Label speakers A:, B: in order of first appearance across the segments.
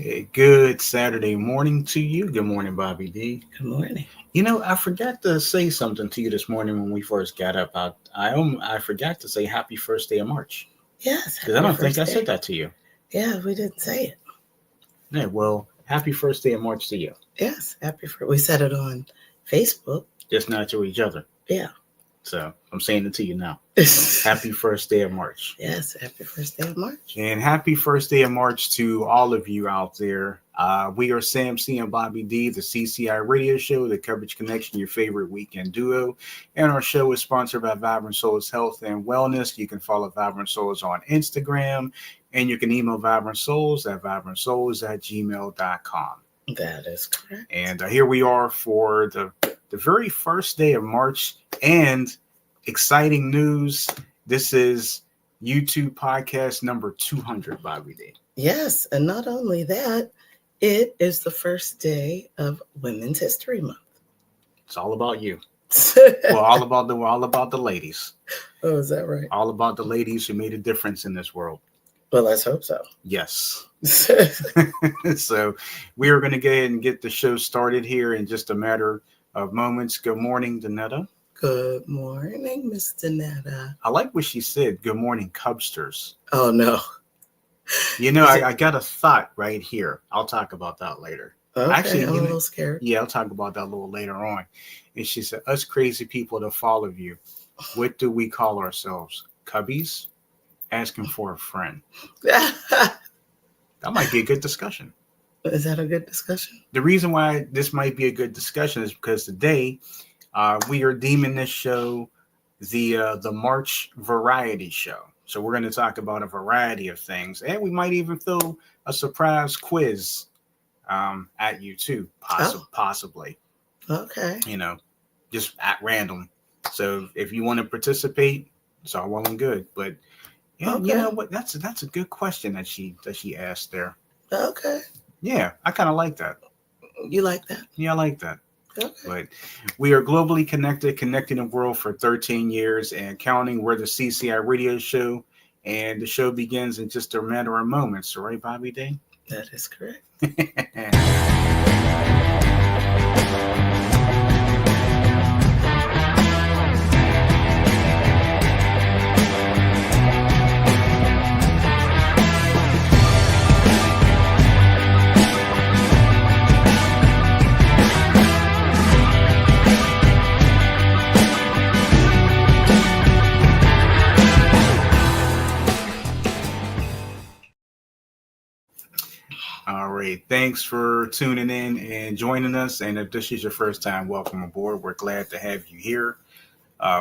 A: Hey, good Saturday morning to you. Good morning, Bobby D.
B: Good morning.
A: I forgot to say something to you this morning when we first got up. I forgot to say happy first day of March
B: Yes,
A: because I
B: happy
A: don't think
B: first
A: I
B: day.
A: said that to you.
B: Yeah, we didn't say it.
A: Yeah, well, happy first day of March to you.
B: Yes, we said it on Facebook.
A: Just not to each other.
B: Yeah.
A: So I'm saying it to you now. Happy first day of March.
B: Yes, happy first day of March.
A: And happy first day of March to all of you out there. We are Sam C and Bobby D, the CCI radio show, the Coverage Connection, your favorite weekend duo. And our show is sponsored by Vibrant Souls Health and Wellness. You can follow Vibrant Souls on Instagram, and you can email Vibrant Souls at vibrantsouls@gmail.com.
B: That is correct.
A: And here we are for the very first day of March, and exciting news. This is YouTube podcast number 200, Bobby D.
B: Yes, and not only that, it is the first day of Women's History Month.
A: It's all about you. Well, all about the ladies.
B: Oh, is that right?
A: All about the ladies who made a difference in this world.
B: Well, let's hope so.
A: Yes. So we are going to go ahead and get the show started here in just a matter of moments. Good morning, Danetta.
B: Good morning, Miss Danetta.
A: I like what she said. Good morning, Cubsters.
B: Oh, no.
A: I got a thought right here. I'll talk about that later.
B: Okay,
A: Actually,
B: I'm a little scared.
A: Yeah, I'll talk about that a little later on. And she said, us crazy people that follow you, what do we call ourselves? Cubbies? Asking for a friend. That might be a good discussion.
B: Is that a good discussion?
A: The reason why this might be a good discussion is because today we are deeming this show the March Variety Show. So we're going to talk about a variety of things, and we might even throw a surprise quiz at you too, possibly.
B: Okay.
A: Just at random. So if you want to participate, it's all well and good. But yeah, okay. You know what? That's a good question that she asked there.
B: Okay.
A: Yeah, I kind of like that.
B: You like that?
A: Yeah, I like that.
B: Okay.
A: But we are globally connecting the world for 13 years and counting. We're the CCI radio show, and the show begins in just a matter of moments. Right, Bobby D?
B: That is correct.
A: All right. Thanks for tuning in and joining us. And if this is your first time, welcome aboard. We're glad to have you here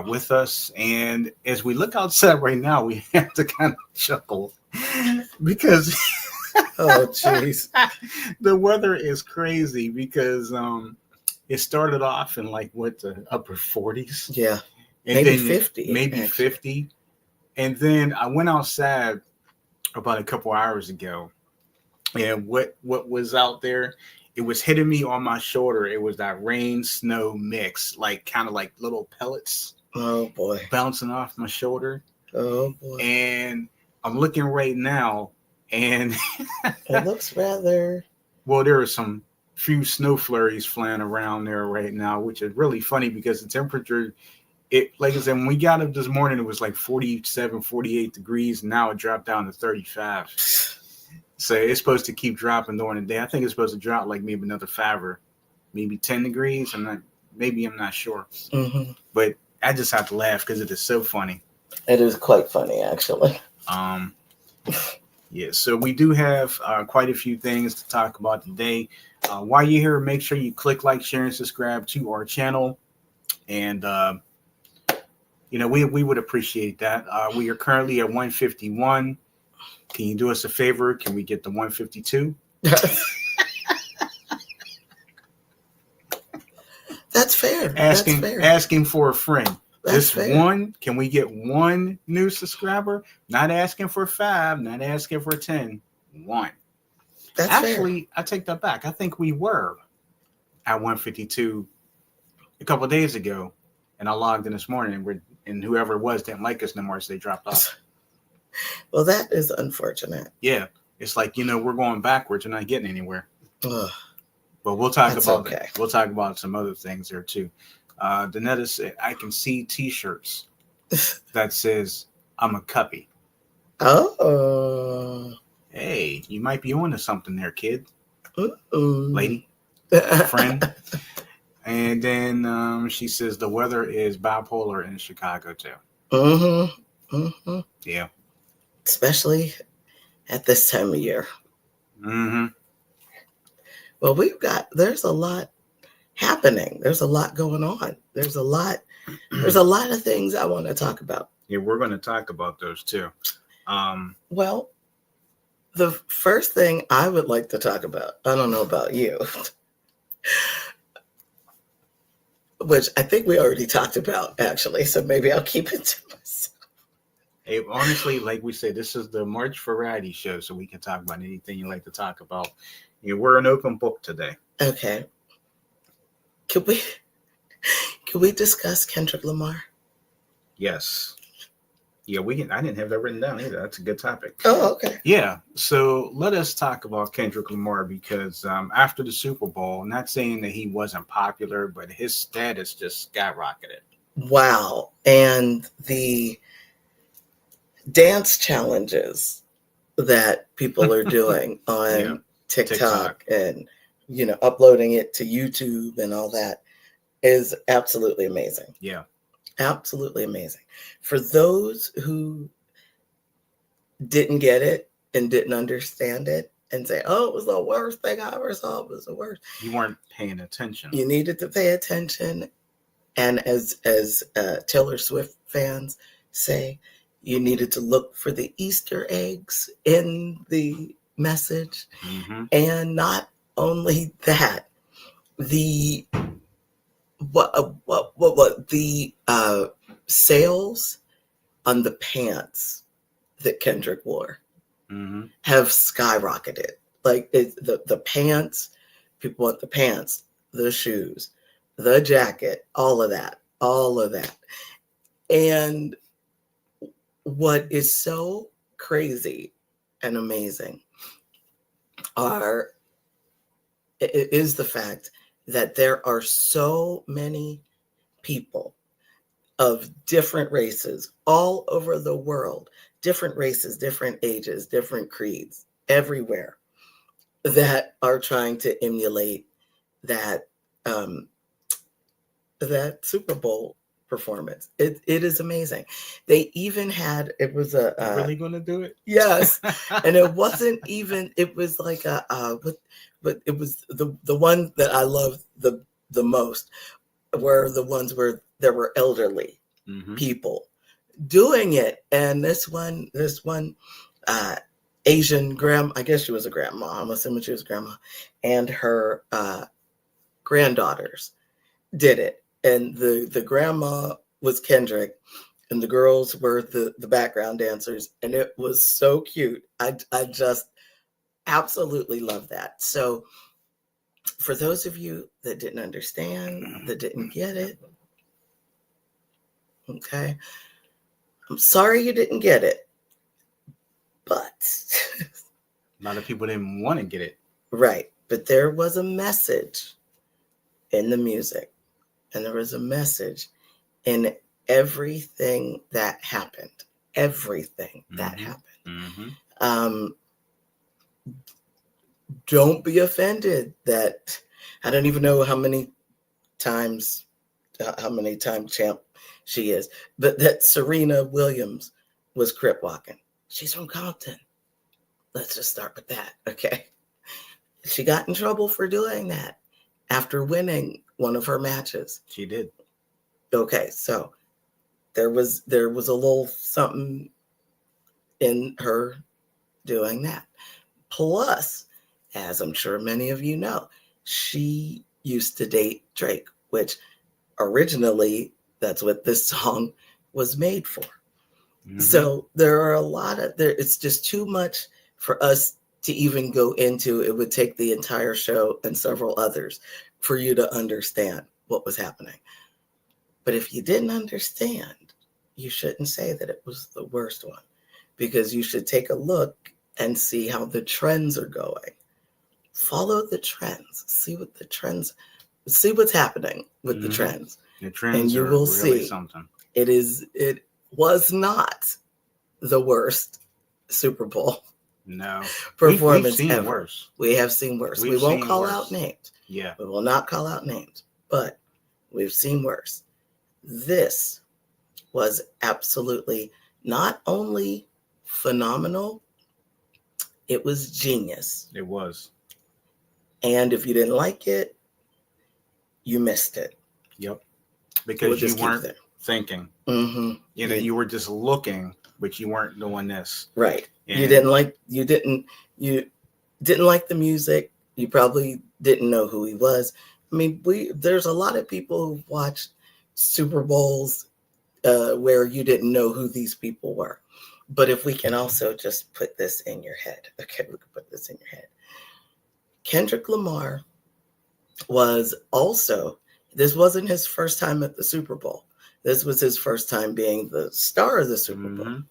A: with us. And as we look outside right now, we have to kind of chuckle because
B: oh, jeez,
A: the weather is crazy because it started off in the upper 40s.
B: Yeah.
A: And
B: maybe
A: then
B: 50.
A: Maybe 50. And then I went outside about a couple hours ago. And what was out there, it was hitting me on my shoulder. It was that rain snow mix, kind of like little pellets.
B: Oh boy,
A: bouncing off my shoulder.
B: Oh boy.
A: And I'm looking right now, and
B: it looks rather.
A: Well, there are some few snow flurries flying around there right now, which is really funny because the temperature. Like I said, when we got up this morning, it was like 47, 48 degrees. And now it dropped down to 35. So it's supposed to keep dropping during the day. I think it's supposed to drop like maybe another 5 or maybe 10 degrees. I'm not sure.
B: Mm-hmm.
A: But I just have to laugh because it is so funny.
B: It is quite funny, actually.
A: Yeah, so we do have quite a few things to talk about today. While you're here, make sure you click like, share, and subscribe to our channel. And, we would appreciate that. We are currently at 151. Can you do us a favor? Can we get the 152?
B: That's fair.
A: Asking for a friend.
B: That's fair.
A: One, can we get one new subscriber? Not asking for 5, not asking for 10. 1.
B: That's
A: Actually,
B: fair.
A: I take that back. I think we were at 152 a couple of days ago, and I logged in this morning, and whoever it was didn't like us no more, so they dropped off.
B: Well, that is unfortunate.
A: Yeah, It's like, we're going backwards. We're not getting anywhere.
B: Ugh,
A: But we'll talk
B: that's
A: about
B: okay.
A: that. We'll talk about some other things there too. Danetta said, I can see T-shirts that says, I'm a cuppy.
B: Oh.
A: Hey, you might be on to something there, kid,
B: Ooh.
A: lady, friend. And then she says the weather is bipolar in Chicago too.
B: Mm-hmm. Mm-hmm.
A: Yeah.
B: Especially at this time of year.
A: Mm-hmm.
B: Well, there's a lot happening. There's a lot going on. There's a lot of things I want to talk about.
A: Yeah, we're going to talk about those too.
B: Well, the first thing I would like to talk about, I don't know about you, which I think we already talked about actually, so maybe I'll keep it to myself.
A: Hey, honestly, like we said, this is the March Variety Show, so we can talk about anything you like to talk about. We're an open book today.
B: Okay. Can we discuss Kendrick Lamar?
A: Yes. Yeah, we can. I didn't have that written down either. That's a good topic.
B: Oh, okay.
A: Yeah. So let us talk about Kendrick Lamar because after the Super Bowl, not saying that he wasn't popular, but his status just skyrocketed.
B: Wow. And the dance challenges that people are doing on
A: Yeah,
B: TikTok and uploading it to YouTube and all that is absolutely amazing.
A: Yeah.
B: Absolutely amazing. For those who didn't get it and didn't understand it and say, oh, it was the worst thing I ever saw, it was the worst.
A: You weren't paying attention.
B: You needed to pay attention. And as Taylor Swift fans say, you needed to look for the Easter eggs in the message.
A: Mm-hmm.
B: And not only that, the sales on the pants that Kendrick wore have skyrocketed. Like the pants, people want the pants, the shoes, the jacket, all of that. And what is so crazy and amazing is the fact that there are so many people of different races all over the world, different races, different ages, different creeds, everywhere, that are trying to emulate that that Super Bowl performance. It is amazing. They even had, it was a
A: really going to do it?
B: Yes. And it wasn't even, it was like but it was the one that I loved the most were the ones where there were elderly people doing it. And this one Asian grandma, I guess she was a grandma, I'm assuming she was a grandma, and her granddaughters did it. And the grandma was Kendrick and the girls were the background dancers, and it was so cute. I just absolutely love that. So for those of you that didn't understand, that didn't get it, okay, I'm sorry you didn't get it, but
A: a lot of people didn't want to get it.
B: Right. But there was a message in the music, and there was a message in everything that happened. Everything that happened. Don't be offended that I don't even know how many time champ she is, but that Serena Williams was crip walking. She's from Compton. Let's just start with that, okay? She got in trouble for doing that after winning one of her matches.
A: She did.
B: Okay, so there was a little something in her doing that. Plus, as I'm sure many of you know, she used to date Drake, which originally that's what this song was made for. So there are a lot of it's just too much for us to even go into. It would take the entire show and several others for you to understand what was happening. But if you didn't understand, you shouldn't say that it was the worst one, because you should take a look and see how the trends are going. Follow the trends. See what's happening with the trends.
A: The trends
B: and you
A: are
B: will
A: really
B: see
A: something.
B: It was not the worst Super Bowl
A: No.
B: performance
A: we've seen
B: ever.
A: Worse.
B: We have seen worse. We won't call out names.
A: Yeah.
B: We will not call out names, but we've seen worse. This was absolutely not only phenomenal, it was genius.
A: It was.
B: And if you didn't like it, you missed it.
A: Yep. Because you weren't thinking.
B: Mm-hmm.
A: You were just looking, but you weren't doing this.
B: Right. And you didn't like the music. You probably didn't know who he was. I mean, there's a lot of people who watched Super Bowls where you didn't know who these people were. But if we can also just put this in your head. Okay, we can put this in your head. Kendrick Lamar was also, this wasn't his first time at the Super Bowl. This was his first time being the star of the Super Bowl.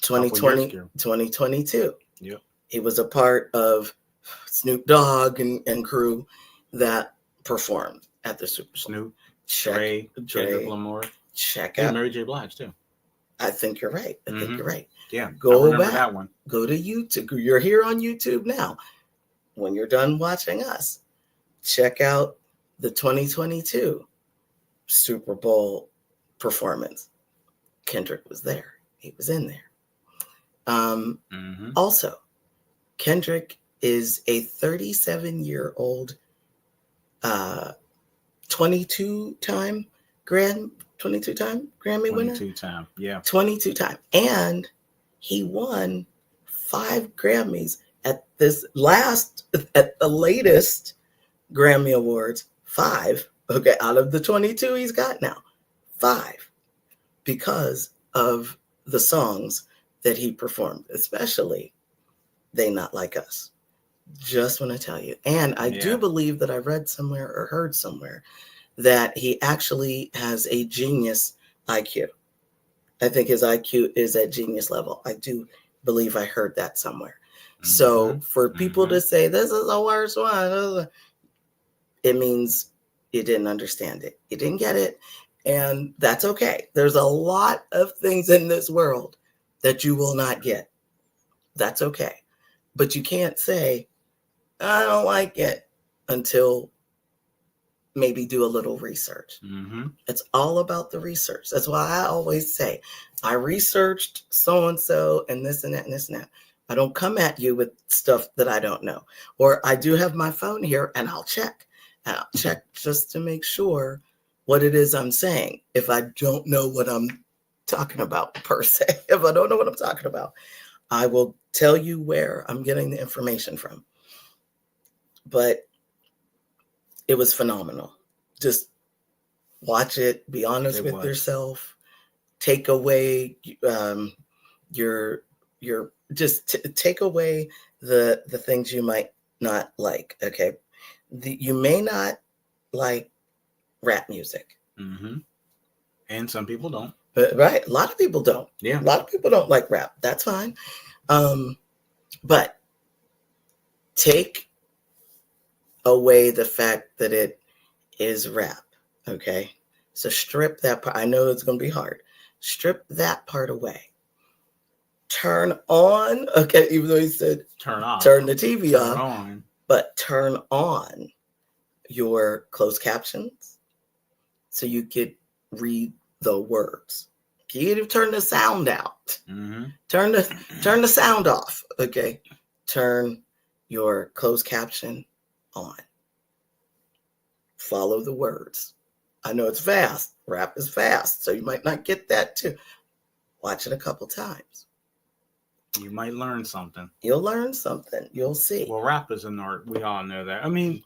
B: 2022.
A: Yep.
B: He was a part of Snoop Dogg and crew that performed at the Super Bowl.
A: Snoop, Kendrick Lamar.
B: Check out
A: Mary J. Blige too.
B: I think you're right. I think you're right.
A: Yeah,
B: go
A: I remember
B: back.
A: That one.
B: Go to YouTube. You're here on YouTube now. When you're done watching us, check out the 2022 Super Bowl performance. Kendrick was there. He was in there. Also, Kendrick is a 37-year-old 22-time Grammy winner.
A: 22-time, yeah.
B: 22-time. And he won 5 Grammys at the latest Grammy Awards. 5, okay, out of the 22 he's got now. 5, because of the songs that he performed, especially They Not Like Us. Just want to tell you. And I do believe that I read somewhere or heard somewhere that he actually has a genius IQ. I think his IQ is at genius level. I do believe I heard that somewhere. So for people to say, this is the worst one, it means you didn't understand it. You didn't get it. And that's okay. There's a lot of things in this world that you will not get. That's okay. But you can't say, I don't like it, until maybe do a little research. It's all about the research. That's why I always say, I researched so-and-so and this and that and this and that. I don't come at you with stuff that I don't know. Or I do have my phone here and I'll check. And I'll check just to make sure what it is I'm saying. If I don't know what I'm talking about per se, if I don't know what I'm talking about, I will tell you where I'm getting the information from. But it was phenomenal. Just watch it. Be honest with yourself. Take away take away the things you might not like. Okay, you may not like rap music,
A: and some people don't.
B: Right, a lot of people don't.
A: Yeah,
B: a lot of people don't like rap. That's fine. But take away the fact that it is rap. Okay, so strip that part. I know it's going to be hard. Strip that part away. Turn on. Okay, even though he said turn the TV off, but turn on your closed captions so you could read the words. You can turn the sound out. Turn the sound off. Okay, turn your closed caption on. Follow the words. I know it's fast. Rap is fast, so you might not get that too. Watch it a couple times.
A: You might learn something.
B: You'll learn something. You'll see.
A: Well, rap is an art. We all know that. I mean,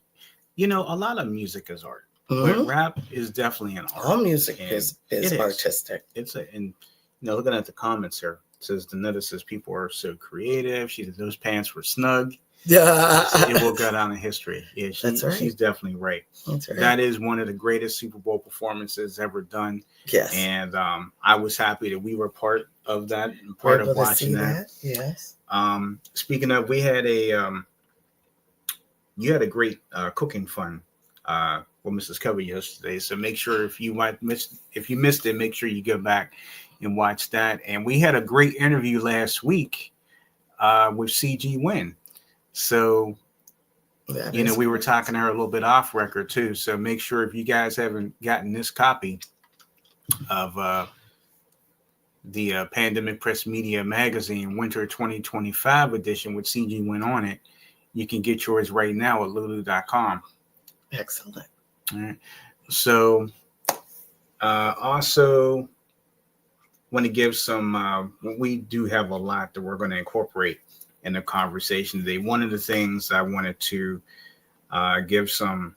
A: a lot of music is art, but rap is definitely an art.
B: All music is artistic.
A: And looking at the comments here, it says Danetta says people are so creative. She said those pants were snug.
B: Yeah,
A: it will go down in history. Yeah,
B: that's right.
A: She's definitely right.
B: That's right.
A: That is one of the greatest Super Bowl performances ever done.
B: Yes,
A: and I was happy that we were part of that,
B: We're
A: part
B: able
A: of
B: to see
A: watching that.
B: that. Yes.
A: Speaking of, we had you had a great cooking fun with Mrs. Covey yesterday. So make sure if you missed it, make sure you go back and watch that. And we had a great interview last week with CG Wynn. So we were talking to her a little bit off record too. So make sure if you guys haven't gotten this copy of the Pandemic Press Media Magazine Winter 2025 edition with CG Wynn on it, you can get yours right now at lulu.com.
B: Excellent.
A: All right. So also want to give some, we do have a lot that we're going to incorporate in the conversation today. One of the things I wanted to give some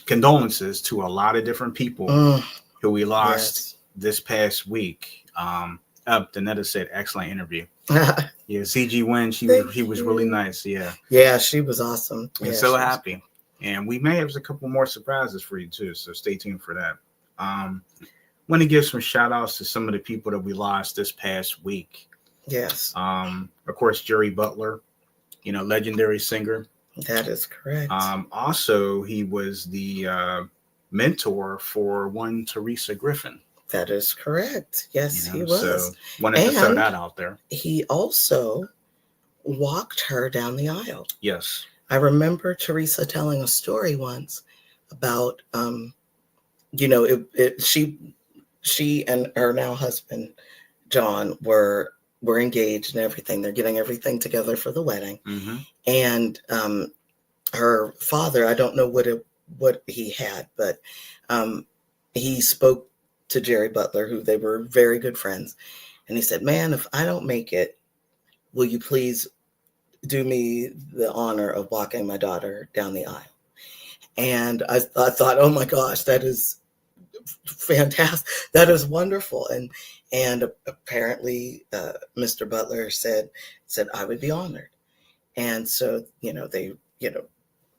A: condolences to a lot of different people who we lost this past week. Danetta said, excellent interview. Yeah, CG Wynn, he was really nice.
B: Yeah, she was awesome.
A: And so happy. And we may have a couple more surprises for you too, so stay tuned for that. Want to give some shout outs to some of the people that we lost this past week.
B: Yes.
A: Of course, Jerry Butler, legendary singer.
B: That is correct.
A: Also, he was the mentor for one Teresa Griffin.
B: That is correct. Yes, he was.
A: So wanted to throw that out there.
B: He also walked her down the aisle.
A: Yes.
B: I remember Teresa telling a story once about, she and her now husband, John, were engaged and everything. They're getting everything together for the wedding.
A: Mm-hmm.
B: And her father, I don't know what he had, but he spoke to Jerry Butler, who they were very good friends. And he said, man, if I don't make it, will you please do me the honor of walking my daughter down the aisle? And I thought, oh my gosh, that is fantastic. That is wonderful. And apparently Mr. Butler said I would be honored. And so, they,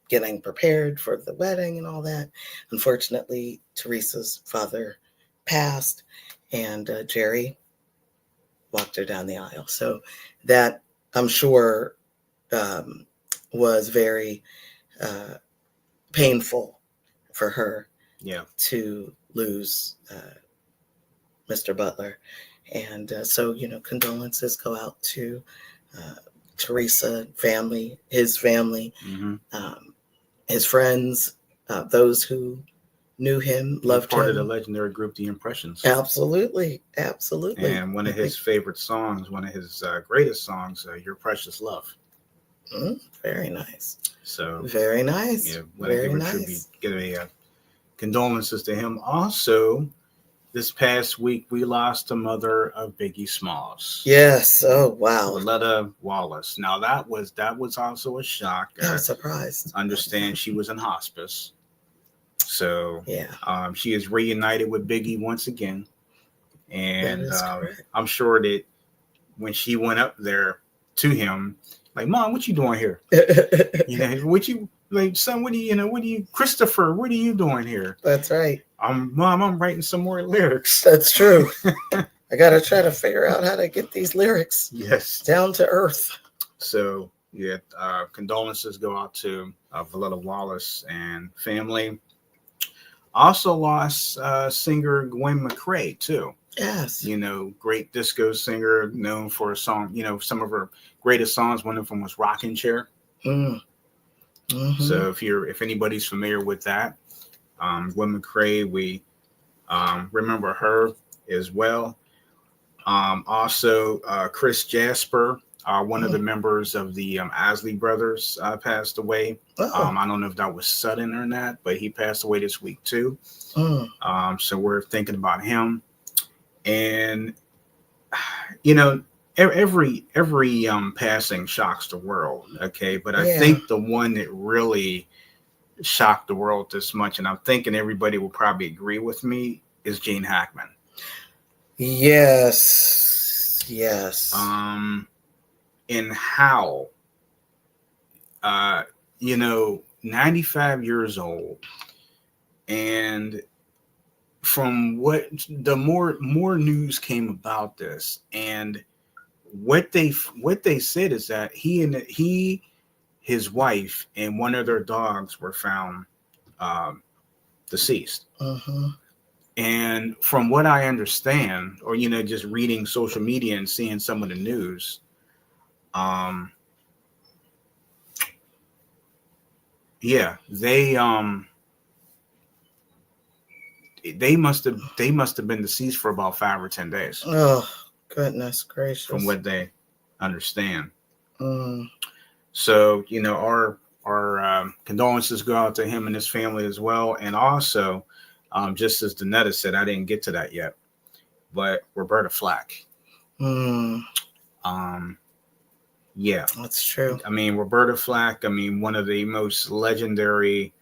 B: getting prepared for the wedding and all that. Unfortunately, Teresa's father passed, and Jerry walked her down the aisle. So that, I'm sure, was very painful for her.
A: Yeah. To
B: lose Mr. Butler. And so, condolences go out to Teresa family, his family,
A: mm-hmm.
B: His friends, those who knew him, loved him.
A: Part of the legendary group, The Impressions.
B: Absolutely.
A: And one of his favorite songs, one of his greatest songs, Your Precious Love.
B: Very nice.
A: So
B: very nice.
A: Yeah, very nice. Give a condolences to him. Also, this past week we lost the mother of Biggie Smalls.
B: Yes. Oh wow.
A: Willetta Wallace. Now that was also a shock.
B: I was surprised.
A: Understand she was in hospice. So
B: yeah.
A: She is reunited with Biggie once again. And
B: correct.
A: I'm sure that when she went up there to him, like, Mom, what you doing here? What you like, son, what do you, Christopher, what are you doing here?
B: That's right.
A: Mom, I'm writing some more lyrics.
B: That's true. I got to try to figure out how to get these lyrics down to earth.
A: So, yeah, condolences go out to Willetta Wallace and family. Also lost singer Gwen McCrae, too.
B: Yes.
A: Great disco singer, known for a song, some of her greatest songs, one of them was Rockin' Chair.
B: Mm-hmm.
A: So if anybody's familiar with that, Gwen McCrae, we remember her as well. Also, Chris Jasper, one of the members of the Isley Brothers, passed away. I don't know if that was sudden or not, but he passed away this week too. So we're thinking about him. And every passing shocks the world, okay? But I think the one that really shocked the world this much, and I'm thinking everybody will probably agree with me, is Gene Hackman.
B: Yes.
A: And how 95 years old, and from what the more news came about this, and what they said is that his wife and one of their dogs were found deceased.
B: Uh-huh.
A: And from what I understand, or just reading social media and seeing some of the news, yeah, they must have been deceased for about 5 or 10 days,
B: Oh, goodness gracious.
A: from what they understand.
B: Mm.
A: So our condolences go out to him and his family as well. And also, just as Danetta said, I didn't get to that yet, but Roberta Flack.
B: Mm.
A: Yeah,
B: That's true.
A: I mean, Roberta Flack, I mean, one of the most legendary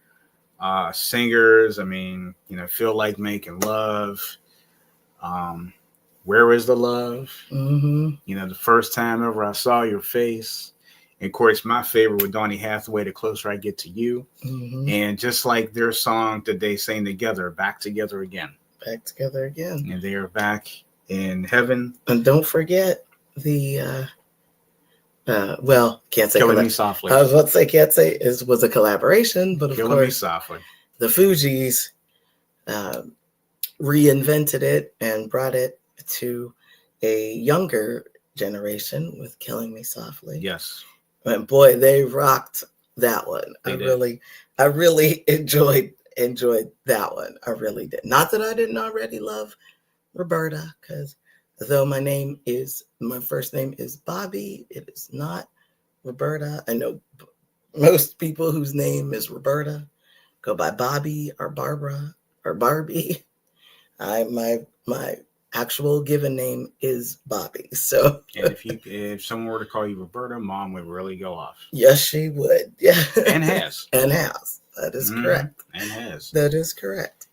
A: singers. I mean, Feel Like Making Love. Where is the Love?
B: Mm-hmm.
A: The first time ever I saw your face. And of course, my favorite with Donny Hathaway, The Closer I Get to You.
B: Mm-hmm.
A: And just like their song that they sang together, Back Together Again.
B: Back together again.
A: And they are back in heaven.
B: And don't forget the well, can't say
A: Killing Me Softly.
B: I was about to say can't say was a collaboration, but of
A: Killing
B: course
A: Me Softly.
B: The Fugees reinvented it and brought it to a younger generation with Killing Me Softly.
A: Yes.
B: And boy, they rocked that one. I really enjoyed that one. I really did. Not that I didn't already love Roberta, because though my first name is Bobby, it is not Roberta. I know most people whose name is Roberta go by Bobby or Barbara or Barbie. My actual given name is Bobby. So,
A: and if someone were to call you Roberta, Mom would really go off.
B: Yes, she would. Yeah,
A: and has.
B: That is correct.
A: And has.
B: That is correct.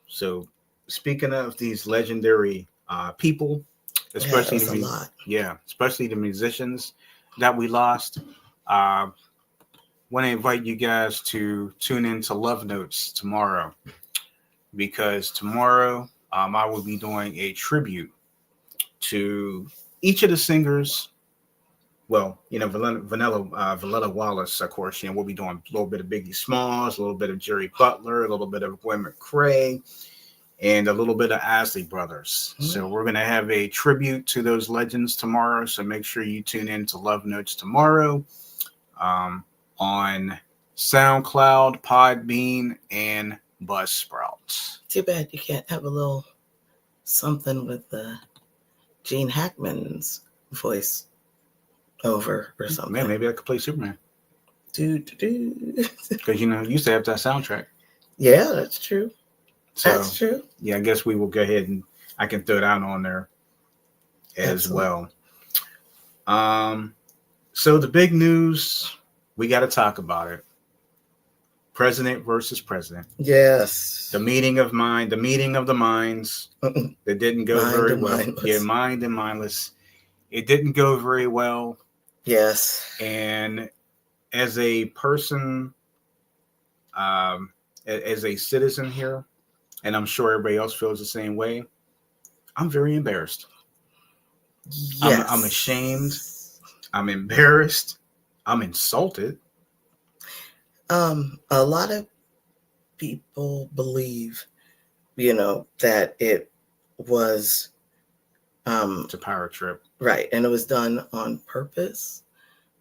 A: So, speaking of these legendary people, especially especially the musicians that we lost, want to invite you guys to tune in to Love Notes tomorrow, because tomorrow I will be doing a tribute to each of the singers. Well, Vanilla Wallace, of course. We'll be doing a little bit of Biggie Smalls, a little bit of Jerry Butler, a little bit of Gwen McCrae, and a little bit of Isley Brothers. Mm-hmm. So we're going to have a tribute to those legends tomorrow. So make sure you tune in to Love Notes tomorrow on SoundCloud, Podbean, and Buzzsprout.
B: Too bad you can't have a little something with Gene Hackman's voice over or something.
A: Man, maybe I could play Superman.
B: Because
A: you used to have that soundtrack.
B: Yeah, that's true.
A: So,
B: that's true.
A: Yeah, I guess we will go ahead and I can throw that on there as well. So the big news, we got to talk about it. President versus president.
B: Yes.
A: The meeting of the minds that didn't go very well.
B: Mindless.
A: Yeah, mind and mindless. It didn't go very well.
B: Yes.
A: And as a person, as a citizen here, and I'm sure everybody else feels the same way, I'm very embarrassed.
B: Yes.
A: I'm ashamed. I'm embarrassed. I'm insulted.
B: A lot of people believe, that it was
A: it's a power trip.
B: Right. And it was done on purpose,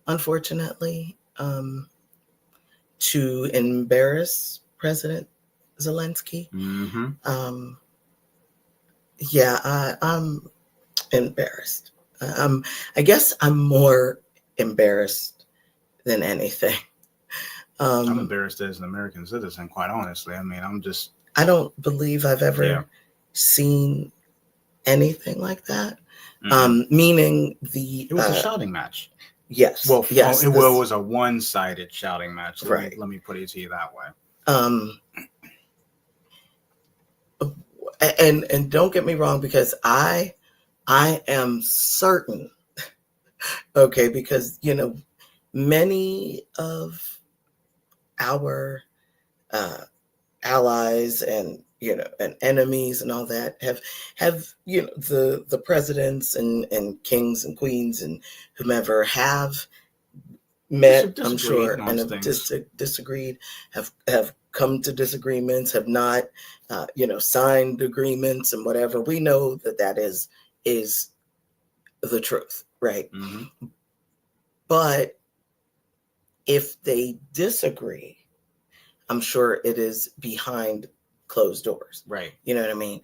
B: unfortunately, to embarrass President Zelensky.
A: Mm-hmm.
B: I'm embarrassed. I guess I'm more embarrassed than anything.
A: I'm embarrassed as an American citizen, quite honestly. I mean,
B: I don't believe I've ever seen anything like that. Mm-hmm. Meaning it
A: was a shouting match.
B: Yes.
A: Well, yes. It was a one-sided shouting match.
B: Right.
A: Let me put it to you that way.
B: And don't get me wrong, because I am certain, okay, because many of our allies and and enemies and all that have the presidents and kings and queens and whomever have met, I'm sure, and have disagreed, have come to disagreements, have not, signed agreements and whatever. We know that is the truth, right?
A: Mm-hmm.
B: But if they disagree, I'm sure it is behind closed doors.
A: Right.
B: You know what I mean?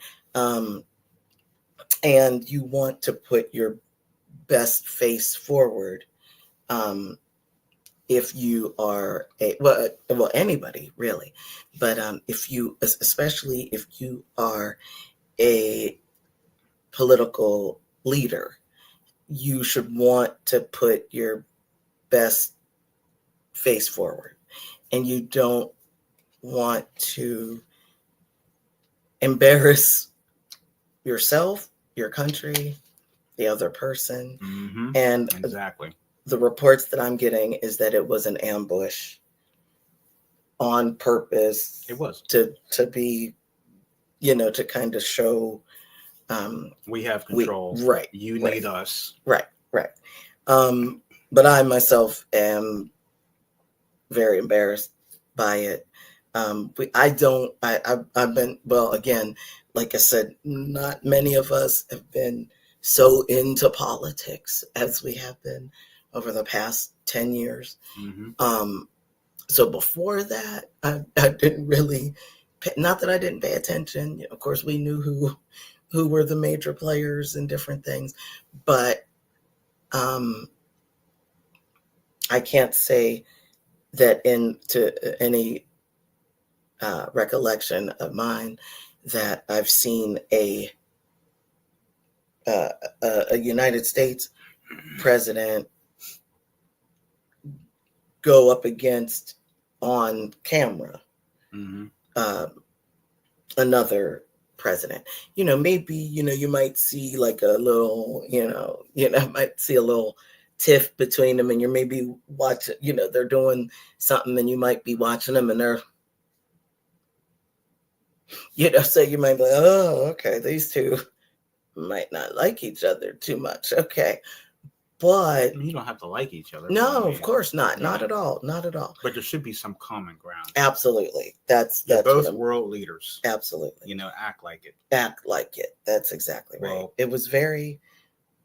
B: And you want to put your best face forward. If you are anybody really, but especially if you are a political leader, you should want to put your best face forward, and you don't want to embarrass yourself, your country, the other person.
A: Mm-hmm.
B: And
A: exactly,
B: the reports that I'm getting is that it was an ambush on purpose.
A: It was
B: to be, to kind of show
A: we have control.
B: Right.
A: You
B: right,
A: need us.
B: Right. But I myself am very embarrassed by it. I've been, well, again, like I said, not many of us have been so into politics as we have been over the past 10 years.
A: Mm-hmm.
B: So before that, I didn't really, not that I didn't pay attention. Of course, we knew who were the major players and different things, but I can't say that into any recollection of mine that I've seen a United States president go up against on camera another president. Maybe you might see like a little might see a little tiff between them, and you're maybe watching, they're doing something, and you might be watching them, and they're so you might be like, oh, okay, these two might not like each other too much. Okay. But
A: you don't have to like each other.
B: No, of course not. Not at all. Not at all.
A: But there should be some common ground.
B: Absolutely. That's
A: both world leaders.
B: Absolutely.
A: Act like it.
B: Act like it. That's exactly right. Well, it was very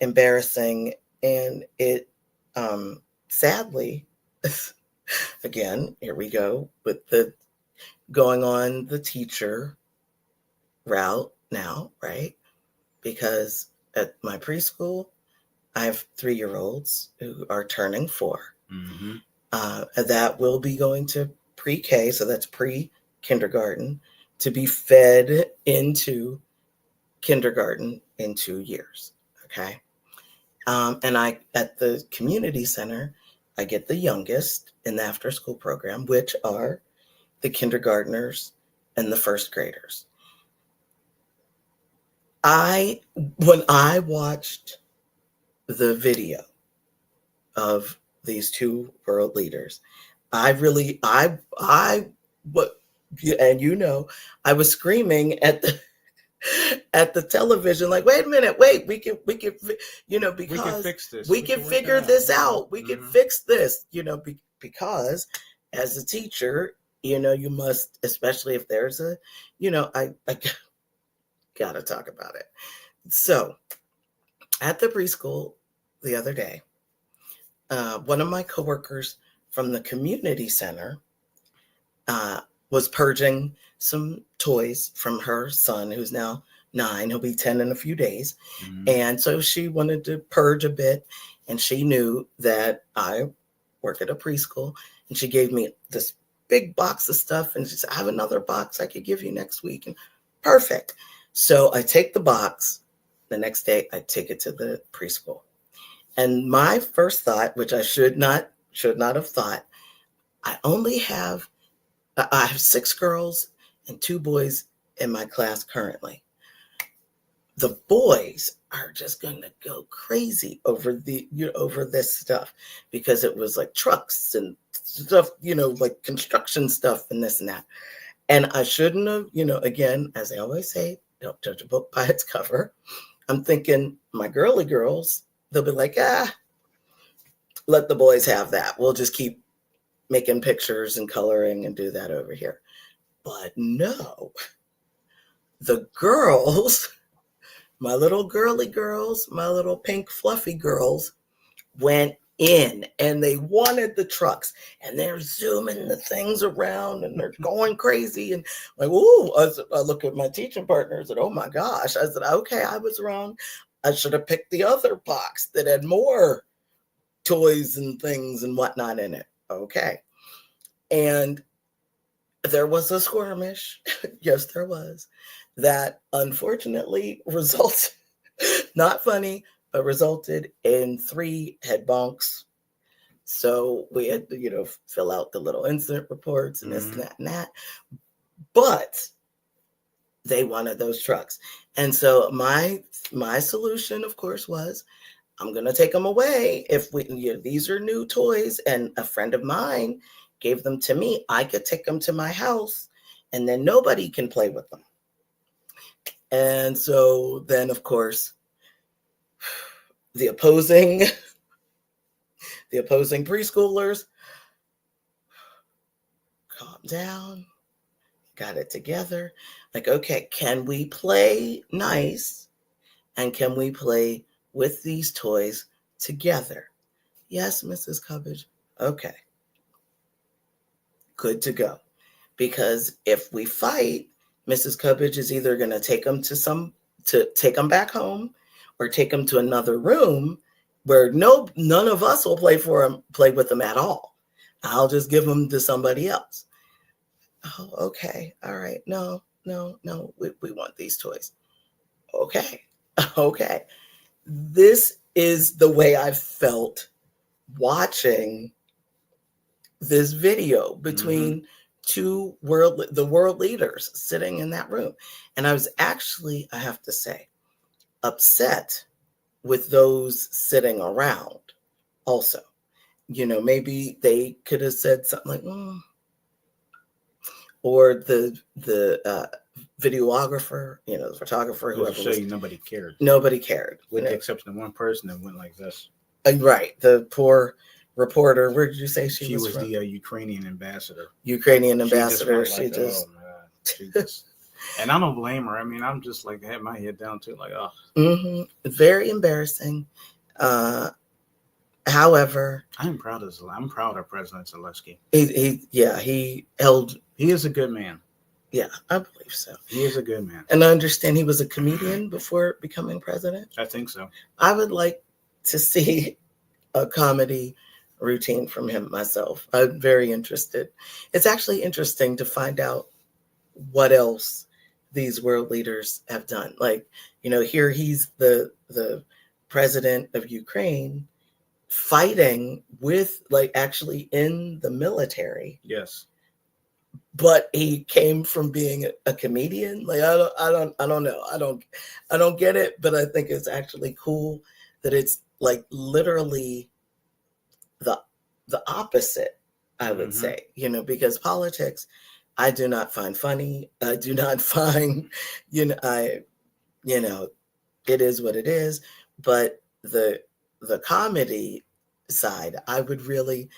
B: embarrassing, and it sadly, again, here we go with the going on the teacher route now, right? Because at my preschool, I have 3-year-olds who are turning 4.
A: Mm-hmm.
B: That will be going to pre-K, so that's pre-kindergarten, to be fed into kindergarten in 2 years. Okay. And at the community center, I get the youngest in the after-school program, which are the kindergartners and the first graders. When I watched the video of these 2 world leaders, I was screaming at the television, like, wait a minute, we can because we can fix this. We can figure this out. We can fix this, because as a teacher, you must, especially if there's I gotta talk about it. So at the preschool the other day, one of my coworkers from the community center was purging some toys from her son, who's now 9. He'll be 10 in a few days. Mm-hmm. And so she wanted to purge a bit, and she knew that I work at a preschool, and she gave me this big box of stuff, and she said, I have another box I could give you next week. And perfect. So I take the box. The next day, I take it to the preschool. And my first thought, which I should not have thought, I have 6 girls and 2 boys in my class currently. The boys are just going to go crazy over this stuff, because it was like trucks and stuff, like construction stuff and this and that. And I shouldn't have, again, as I always say, don't judge a book by its cover. I'm thinking my girly girls, they'll be like, let the boys have that. We'll just keep making pictures and coloring and do that over here. But no, the girls, my little girly girls, my little pink fluffy girls went in and they wanted the trucks and they're zooming the things around and they're going crazy and like, ooh, I look at my teaching partners and oh my gosh, I said, okay, I was wrong. I should have picked the other box that had more toys and things and whatnot in it. Okay. And there was a skirmish. Yes, there was. That unfortunately resulted, not funny, but resulted in 3 head bonks. So we had to, fill out the little incident reports and this and that and that. But they wanted those trucks. And so my solution, of course, was I'm going to take them away. If these are new toys and a friend of mine gave them to me, I could take them to my house and then nobody can play with them. And so then, of course, the opposing preschoolers calmed down, got it together. Like, okay, can we play nice? And can we play with these toys together? Yes, Mrs. Cubbage. Okay. Good to go. Because if we fight, Mrs. Cubbage is either going to take them back home or take them to another room where none of us will play with them at all. I'll just give them to somebody else. Oh, okay. All right. No. We want these toys. Okay. Okay. This is the way I felt watching this video between the world leaders sitting in that room. And I was actually, I have to say, upset with those sitting around also. Maybe they could have said something like, or the videographer, the photographer, whoever
A: show you nobody cared.
B: Nobody cared.
A: With the exception of one person that went like this.
B: Right. The poor reporter. Where did you say she was from?
A: The Ukrainian ambassador.
B: Ukrainian ambassador. She just
A: oh my God. And I don't blame her. I mean, I'm just like, I had my head down too, like, oh.
B: Very embarrassing. However,
A: I'm proud of President Zelensky.
B: He
A: is a good man.
B: Yeah, I believe so.
A: He is a good man.
B: And I understand he was a comedian before becoming president.
A: I think so.
B: I would like to see a comedy routine from him myself. I'm very interested. It's actually interesting to find out what else these world leaders have done. Like, here he's the president of Ukraine fighting with, like, actually in the military.
A: Yes.
B: But he came from being a comedian. Like, I don't know. I don't get it, but I think it's actually cool that it's like literally the opposite, I would say, because politics, I do not find funny. I do not find, it is what it is. But the comedy side, I would really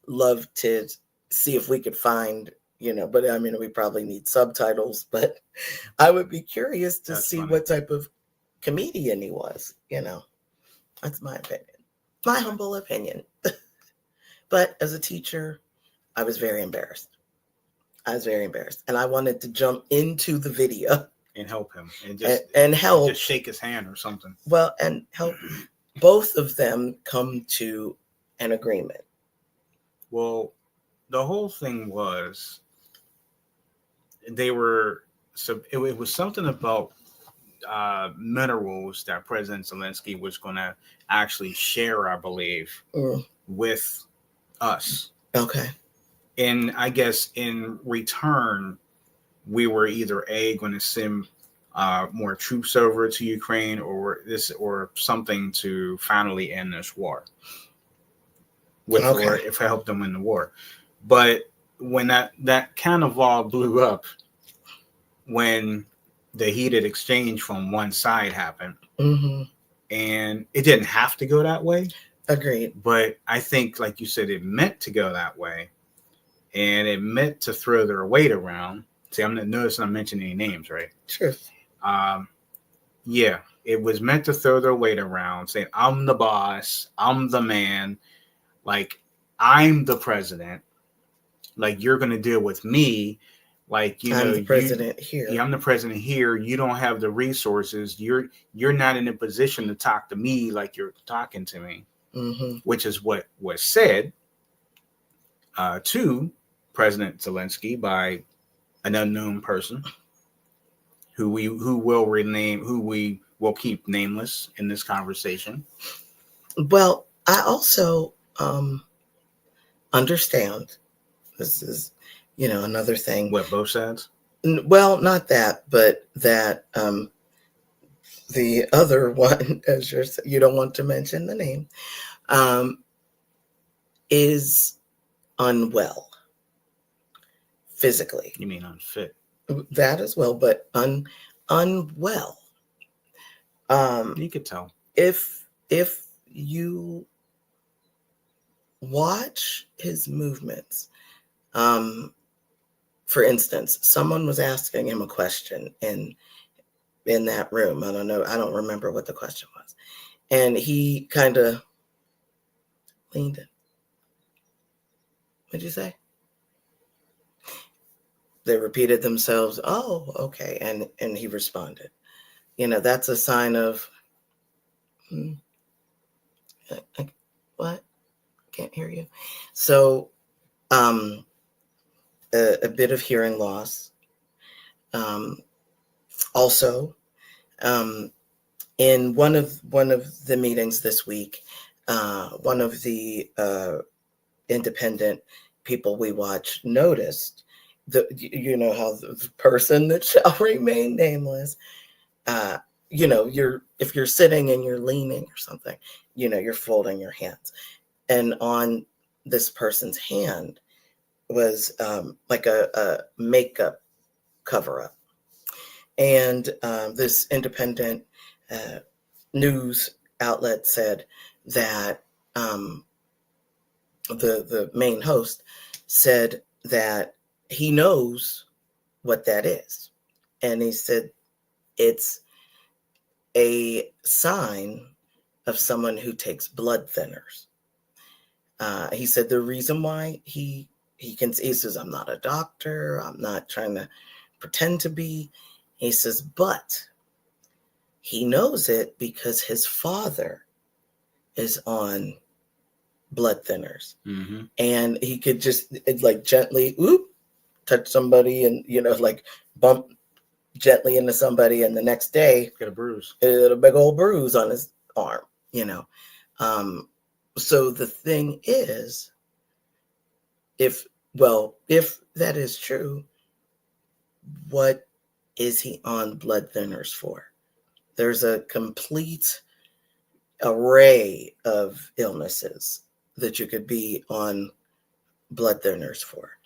B: love to see if we could find, but I mean, we probably need subtitles, but I would be curious to see what type of comedian he was, That's my opinion, my humble opinion. But as a teacher, I was very embarrassed. And I wanted to jump into the video
A: and help him
B: and help
A: just shake his hand or something.
B: Well, and help both of them come to an agreement.
A: Well, the whole thing was it was something about minerals that President Zelensky was going to actually share, I believe, with us.
B: Okay.
A: And I guess in return, we were either going to send more troops over to Ukraine or something to finally end this war. Or if I help them win the war. But when that kind of all blew up, when the heated exchange from one side happened,
B: Mm-hmm.
A: and it didn't have to go that way.
B: Agreed.
A: But I think, like you said, it meant to go that way, and it meant to throw their weight around. See, I'm not noticing I'm mentioning any names, right?
B: True.
A: Yeah, it was meant to throw their weight around, saying, "I'm the boss, I'm the man, like I'm the president, like you're gonna deal with me, like
B: I'm the
A: you."
B: president
A: Yeah,
B: here.
A: I'm the president here. You don't have the resources. You're not in a position to talk to me like you're talking to me,
B: Mm-hmm.
A: which is what was said to President Zelensky by an unknown person who we will keep nameless in this conversation.
B: Well, I also understand this is, another thing.
A: What, both sides?
B: Well, not that, but that the other one, as you don't want to mention the name, um, is unwell physically.
A: You mean unfit?
B: That as well, but unwell.
A: You could tell.
B: If you watch his movements, for instance, someone was asking him a question in that room. I don't know. I don't remember what the question was, and he kind of leaned in. What'd you say? They repeated themselves. Oh, okay, and he responded. That's a sign of what? Can't hear you. So, a bit of hearing loss. Also, in one of the meetings this week, one of the independent people we watch noticed how the person that shall remain nameless, if you're sitting and you're leaning or something, you're folding your hands, and on this person's hand was like a makeup cover up. And this independent news outlet said that the main host said that he knows what that is. And he said it's a sign of someone who takes blood thinners. He said the reason why he says, I'm not a doctor, I'm not trying to pretend to be. He says, but he knows it because his father is on blood thinners.
A: Mm-hmm.
B: And he could just like gently touch somebody and, like bump gently into somebody. And the next day,
A: got a bruise,
B: a big old bruise on his arm, So the thing is, if that is true, what is he on blood thinners for? There's a complete array of illnesses that you could be on blood thinners for.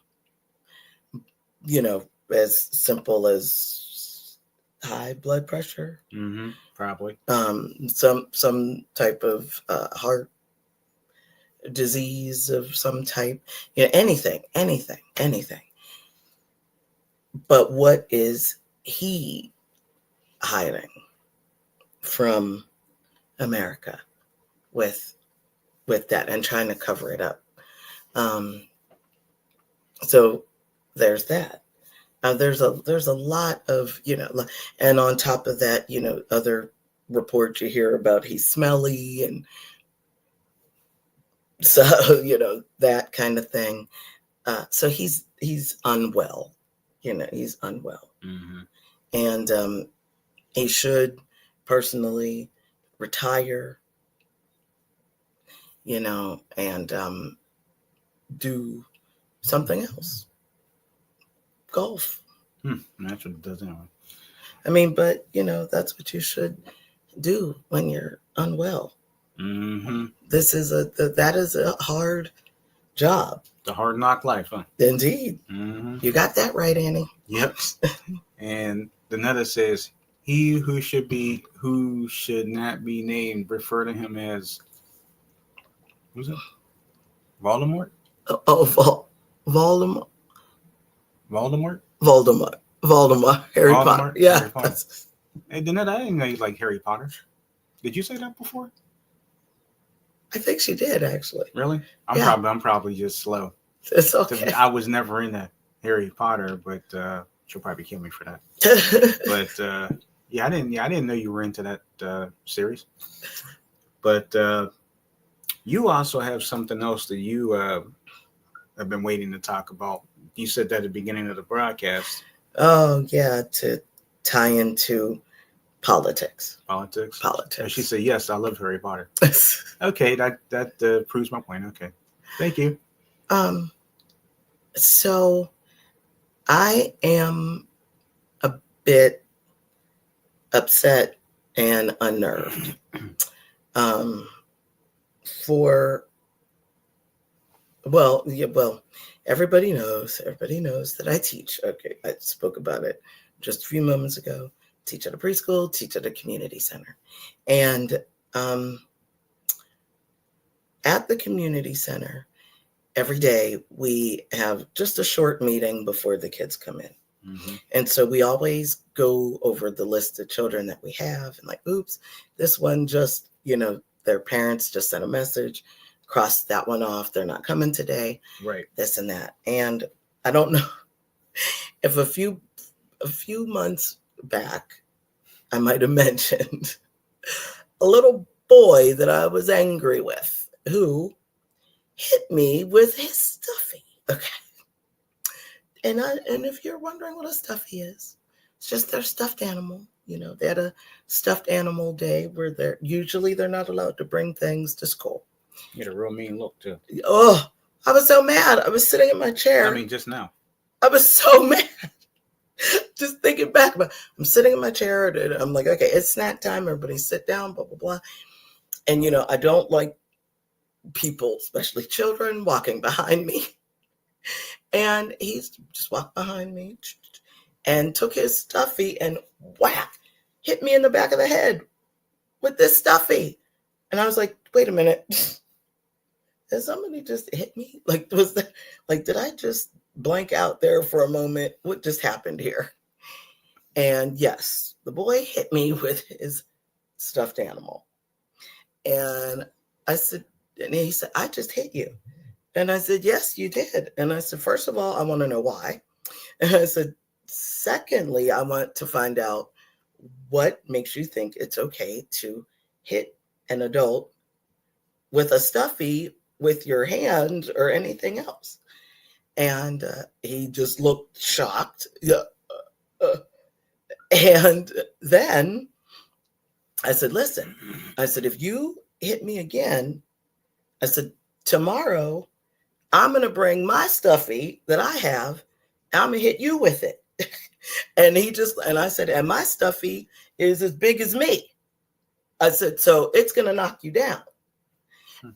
B: As simple as high blood pressure.
A: Mm-hmm. Probably.
B: Some type of heart disease of some type. Anything. But what is he hiding from America with that and trying to cover it up? So there's that. There's a lot of, and on top of that, other reports you hear about he's smelly, and so, that kind of thing. So he's unwell, he's unwell.
A: Mm-hmm.
B: And he should personally retire, and do something else. Golf.
A: That's what it does anyway.
B: I mean, but that's what you should do when you're unwell.
A: Mm-hmm.
B: That is a hard job.
A: The hard knock life, huh?
B: Indeed.
A: Mm-hmm.
B: You got that right, Annie.
A: Yep. And another says, he who should not be named, refer to him as, who's it? Voldemort?
B: Voldemort.
A: Voldemort?
B: Voldemort. Harry Potter.
A: Voldemort?
B: Yeah.
A: Harry Potter. Hey, Danette, I didn't know you like Harry Potter. Did you say that before?
B: I think she did, actually.
A: Really?
B: Yeah.
A: I'm probably just slow.
B: It's okay.
A: I was never into Harry Potter, but she'll probably kill me for that. But yeah, I didn't know you were into that series. But you also have something else that you have been waiting to talk about. You said that at the beginning of the broadcast.
B: Oh yeah, to tie into politics.
A: Politics. And she said, "Yes, I love Harry Potter." Okay, that proves my point. Okay, thank you.
B: So I am a bit upset and unnerved. Everybody knows that I teach. Okay, I spoke about it just a few moments ago. Teach at a preschool, teach at a community center. And at the community center, every day we have just a short meeting before the kids come in.
A: Mm-hmm.
B: And so we always go over the list of children that we have and like, oops, this one just, their parents just sent a message, cross that one off. They're not coming today.
A: Right.
B: This and that. And I don't know if a few months back, I might have mentioned a little boy that I was angry with who hit me with his stuffy. Okay. And if you're wondering what a stuffy is, it's just their stuffed animal. They had a stuffed animal day where they're not allowed to bring things to school.
A: You had a real mean look too.
B: Oh, I was so mad. I was sitting in my chair.
A: I mean, just now.
B: I was so mad. Just thinking back about, I'm sitting in my chair and I'm like, okay, it's snack time. Everybody sit down, blah, blah, blah. And, I don't like people, especially children, walking behind me. And he just walked behind me and took his stuffy and whack, hit me in the back of the head with this stuffy. And I was like, wait a minute. Did somebody just hit me? Did I just blank out there for a moment? What just happened here? And yes, the boy hit me with his stuffed animal. And I said, and he said, I just hit you. And I said, yes, you did. And I said, first of all, I want to know why. And I said, secondly, I want to find out what makes you think it's okay to hit an adult with a stuffy with your hand or anything else. And he just looked shocked. And then I said, listen, I said, if you hit me again, I said, tomorrow I'm going to bring my stuffy that I have. I'm going to hit you with it. And I said, and my stuffy is as big as me. I said, so it's going to knock you down.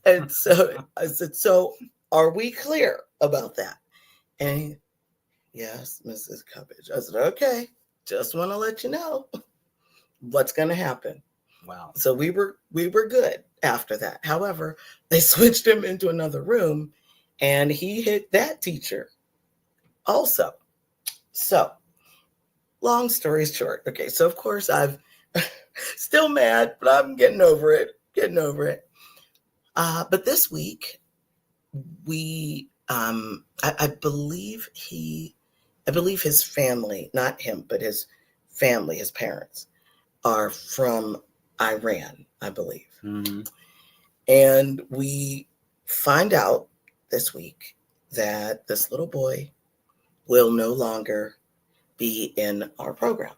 B: And so I said, so are we clear about that? And yes, Mrs. Cuppage. I said, okay, just want to let you know what's going to happen.
A: Wow.
B: So we were good after that. However, they switched him into another room and he hit that teacher also. So long story short. Okay. So of course I've still mad, but I'm getting over it. But this week I believe his family, not him, but his family, his parents are from Iran, I believe.
A: Mm-hmm.
B: And we find out this week that this little boy will no longer be in our program.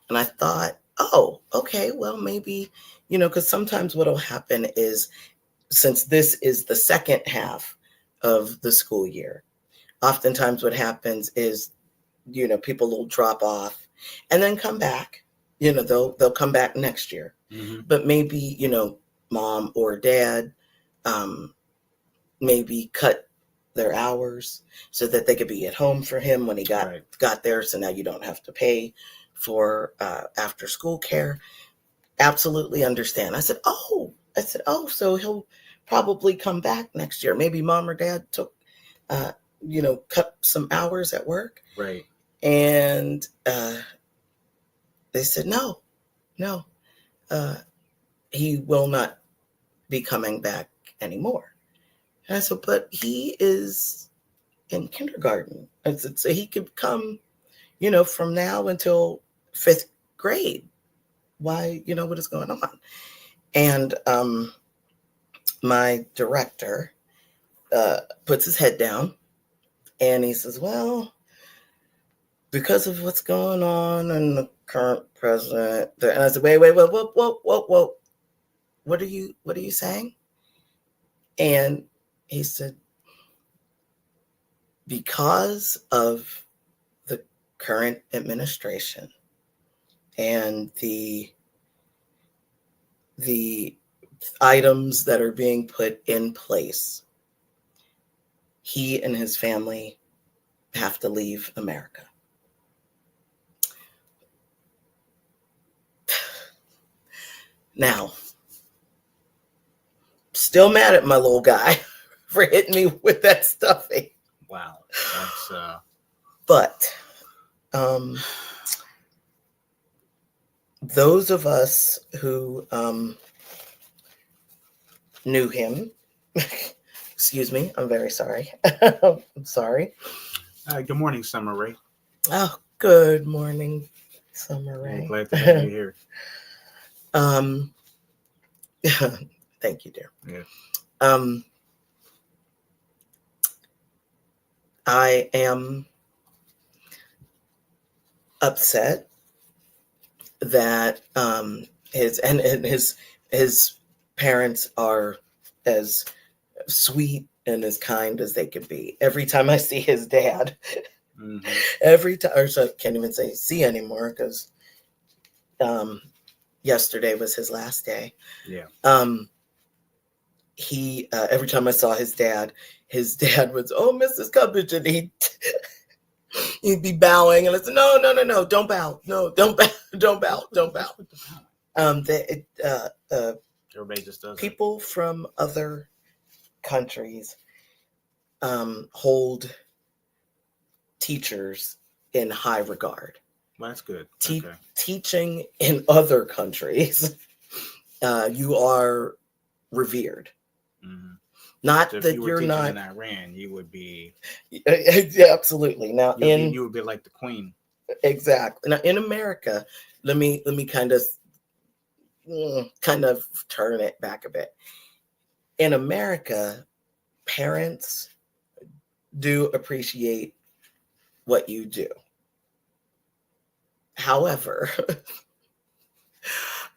B: And I thought, oh, okay, well, maybe, because sometimes what will happen is, since this is the second half of the school year, oftentimes what happens is, people will drop off and then come back. They'll come back next year.
A: Mm-hmm.
B: But maybe, mom or dad maybe cut their hours so that they could be at home for him when he got
A: Right.
B: there. So now you don't have to pay for after school care. Absolutely understand. I said, oh, so he'll probably come back next year. Maybe mom or dad took, cut some hours at work.
A: Right.
B: And they said, no, he will not be coming back anymore. And I said, but he is in kindergarten. I said, so he could come, from now until 5th grade. Why, what is going on? And my director puts his head down and he says, well, because of what's going on and the current president. And I said, wait, whoa. What are you saying? And he said, because of the current administration and the items that are being put in place, he and his family have to leave America. Now, still mad at my little guy for hitting me with that stuffing.
A: Wow. That's
B: But those of us who knew him, excuse me, I'm very sorry. I'm sorry.
A: good morning, Summer Rae.
B: Oh, good morning, Summer Rae.
A: Yeah, glad to have you here.
B: Thank you, dear.
A: Yeah.
B: I am upset that his parents are as sweet and as kind as they could be. Every time I see his dad, every time, or so I can't even say see anymore because yesterday was his last day.
A: Yeah.
B: He every time I saw his dad was, oh, Mrs. Cubbage, and he'd be bowing, and I said, no, don't bow, don't bow.
A: Everybody just does
B: people from other countries hold teachers in high regard.
A: Well, that's good.
B: Teaching in other countries, you are revered.
A: Mm-hmm.
B: Not
A: so
B: that
A: you
B: you're not
A: in Iran, you would be
B: absolutely. Now
A: you would be like the queen.
B: Exactly. Now in America, let me kind of turn it back a bit. In America, parents do appreciate what you do. However,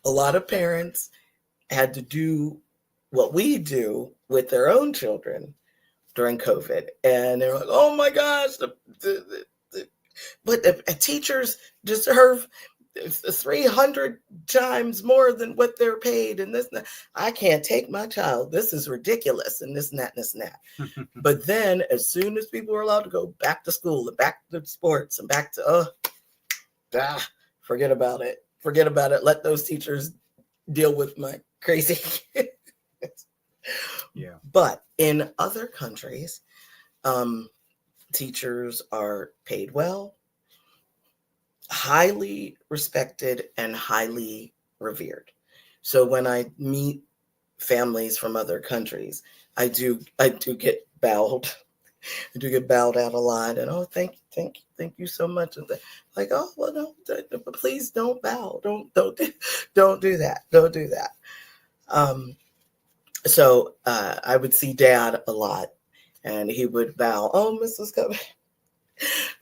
B: a lot of parents had to do what we do with their own children during COVID. And they're like, oh my gosh, but teachers deserve 300 times more than what they're paid. And this, I can't take my child. This is ridiculous. And this and that and this and that. But then as soon as people were allowed to go back to school and back to sports and back to, forget about it. Let those teachers deal with my crazy kids.
A: Yeah.
B: But in other countries, teachers are paid well, highly respected, and highly revered. So when I meet families from other countries, I do get bowed. I do get bowed out a lot, and thank you so much. And like, oh well, no, please don't bow. Don't do that. Don't do that. So I would see Dad a lot, and he would bow. Oh, Mrs. Covey.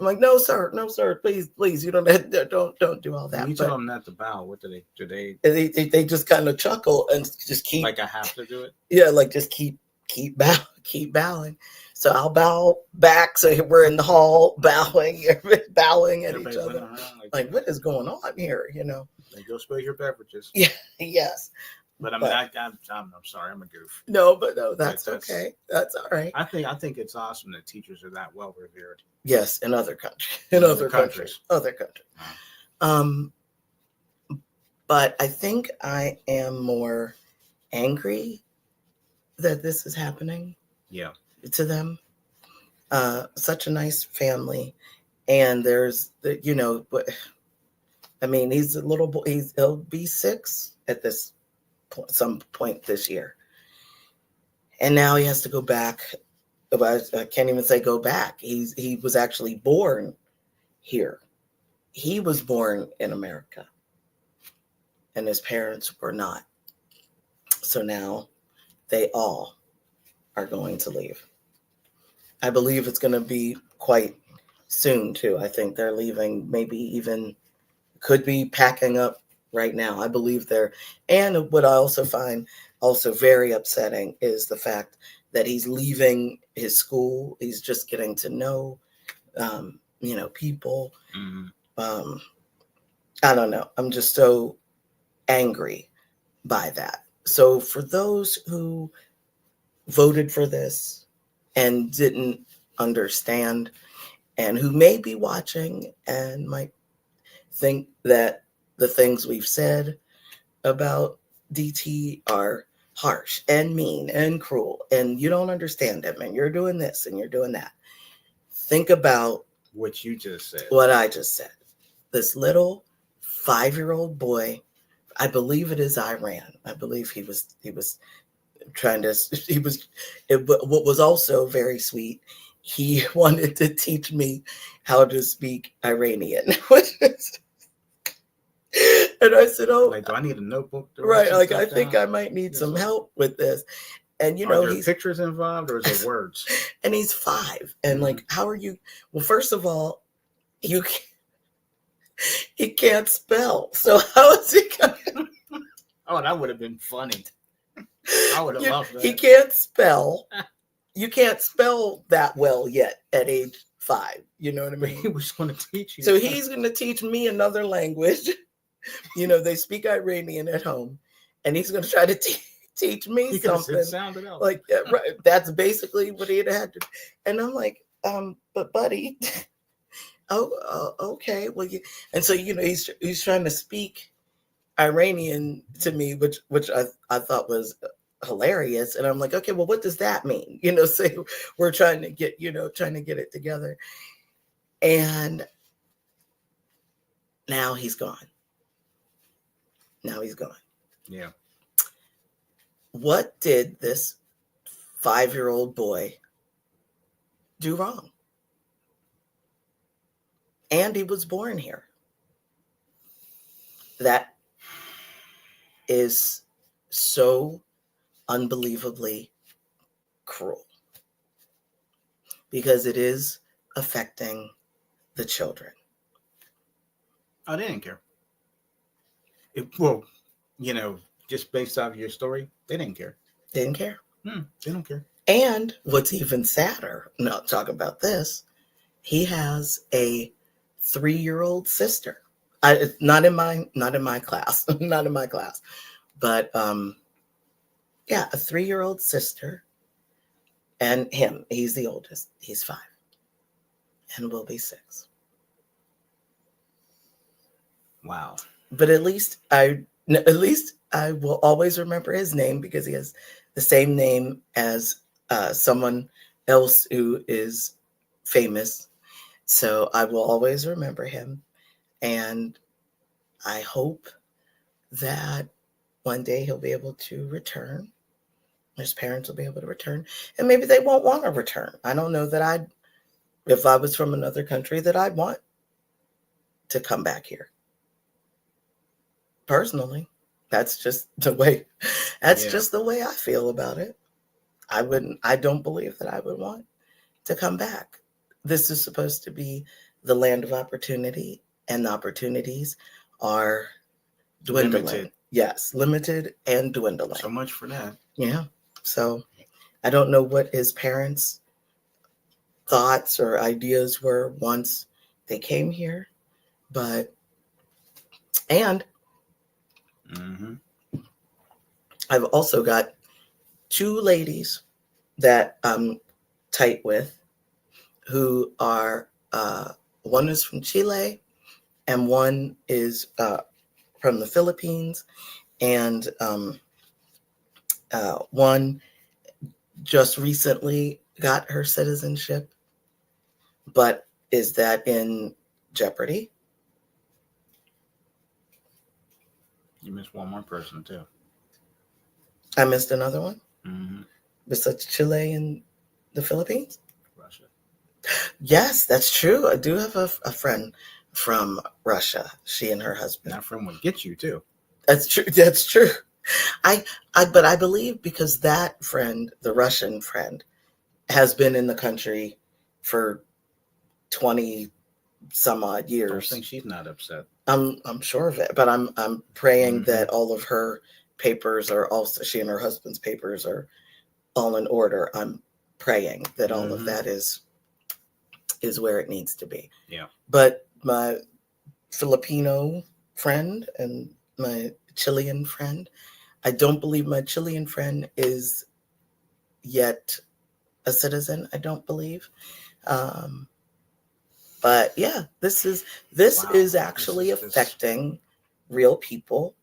B: I'm like, no, sir, please, you don't do all that.
A: When you tell them not to bow, what do they?
B: They just kind of chuckle and just keep.
A: Like I have to do it.
B: Yeah, like just keep bowing. So I'll bow back. So we're in the hall bowing at each other. Like what is going on here?
A: Like, go spill your beverages.
B: Yeah. Yes.
A: But I mean,
B: But
A: I'm sorry, I'm a goof.
B: no, but no,
A: But
B: that's okay. That's all right.
A: I think it's awesome that teachers are that well revered
B: Yes, in other countries,
A: in other countries.
B: other countries. Um, but I think I am more angry that this is happening.
A: Yeah.
B: To them. Such a nice family, and there's the but I mean he's a little boy. He'll be 6 at this some point this year, and now he has to go back. I can't even say go back. He was actually born here. He was born in America, and his parents were not. So now they all are going to leave. I believe it's going to be quite soon too. I think they're leaving, maybe even could be packing up right now. I believe they're, and what I also find also very upsetting is the fact that he's leaving his school. He's just getting to know, people.
A: Mm-hmm.
B: I don't know. I'm just so angry by that. So for those who voted for this and didn't understand, and who may be watching and might think that the things we've said about DT are harsh and mean and cruel, and you don't understand him, and you're doing this and you're doing that. Think about
A: what you just said.
B: What I just said. This little 5-year-old boy, I believe it is Iran. I believe he was trying to, what was also very sweet, he wanted to teach me how to speak Iranian. And I said, "Oh,
A: like, do I need a notebook?
B: Right. Like, I think I might need some help with this." And
A: are there pictures involved, or is it words?
B: And he's 5, and like, how are you? Well, first of all, he can't spell. So how is he going?
A: Oh, that would have been funny. I would have loved that.
B: He can't spell. You can't spell that well yet at age 5. You know what I mean?
A: He was going to teach you.
B: So he's going to teach me another language. They speak Iranian at home, and he's going to try to teach me something.
A: It sounded out.
B: Like, right, that's basically what he'd had to. And I'm like, but buddy, okay, well, and so he's trying to speak Iranian to me, which I thought was hilarious. And I'm like, okay, well, what does that mean? Say we're trying to get it together. And now he's gone.
A: Yeah.
B: What did this 5-year-old boy do wrong? And he was born here. That is so unbelievably cruel, because it is affecting the children.
A: Oh, they didn't care. Just based off your story, they didn't care.
B: They didn't care.
A: They don't care.
B: And what's even sadder, now talk about this, he has a 3-year-old sister. Not in my class, not in my class, but a 3-year-old sister, and he's the oldest. He's 5, and will be 6.
A: Wow.
B: But at least I will always remember his name, because he has the same name as someone else who is famous. So I will always remember him. And I hope that one day he'll be able to return. His parents will be able to return. And maybe they won't want to return. I don't know that if I was from another country, that I'd want to come back here. Personally, that's just the way I feel about it. I don't believe that I would want to come back. This is supposed to be the land of opportunity, and the opportunities are dwindling. Limited. Yes, limited and dwindling.
A: So much for that.
B: Yeah. So I don't know what his parents' thoughts or ideas were once they came here, and I've also got two ladies that I'm tight with who are, one is from Chile and one is from the Philippines. And one just recently got her citizenship, but is that in jeopardy?
A: You missed one more person too.
B: I missed another one.
A: Mm-hmm.
B: Besides Chile and the Philippines?
A: Russia.
B: Yes, that's true. I do have a friend from Russia. She and her husband.
A: That friend would get you too.
B: That's true. That's true. But I believe because that friend, the Russian friend, has been in the country for 20 some odd
A: I
B: years.
A: think she's not upset.
B: I'm sure of it, but I'm praying
A: Mm-hmm.
B: that all of her papers are also, she and her husband's papers are all in order. I'm praying that all of
A: Mm-hmm.
B: that is where it needs to be.
A: Yeah.
B: But my Filipino friend and my Chilean friend, I don't believe my Chilean friend is yet a citizen. I don't believe. But yeah, this is
A: Wow.
B: actually affecting real people,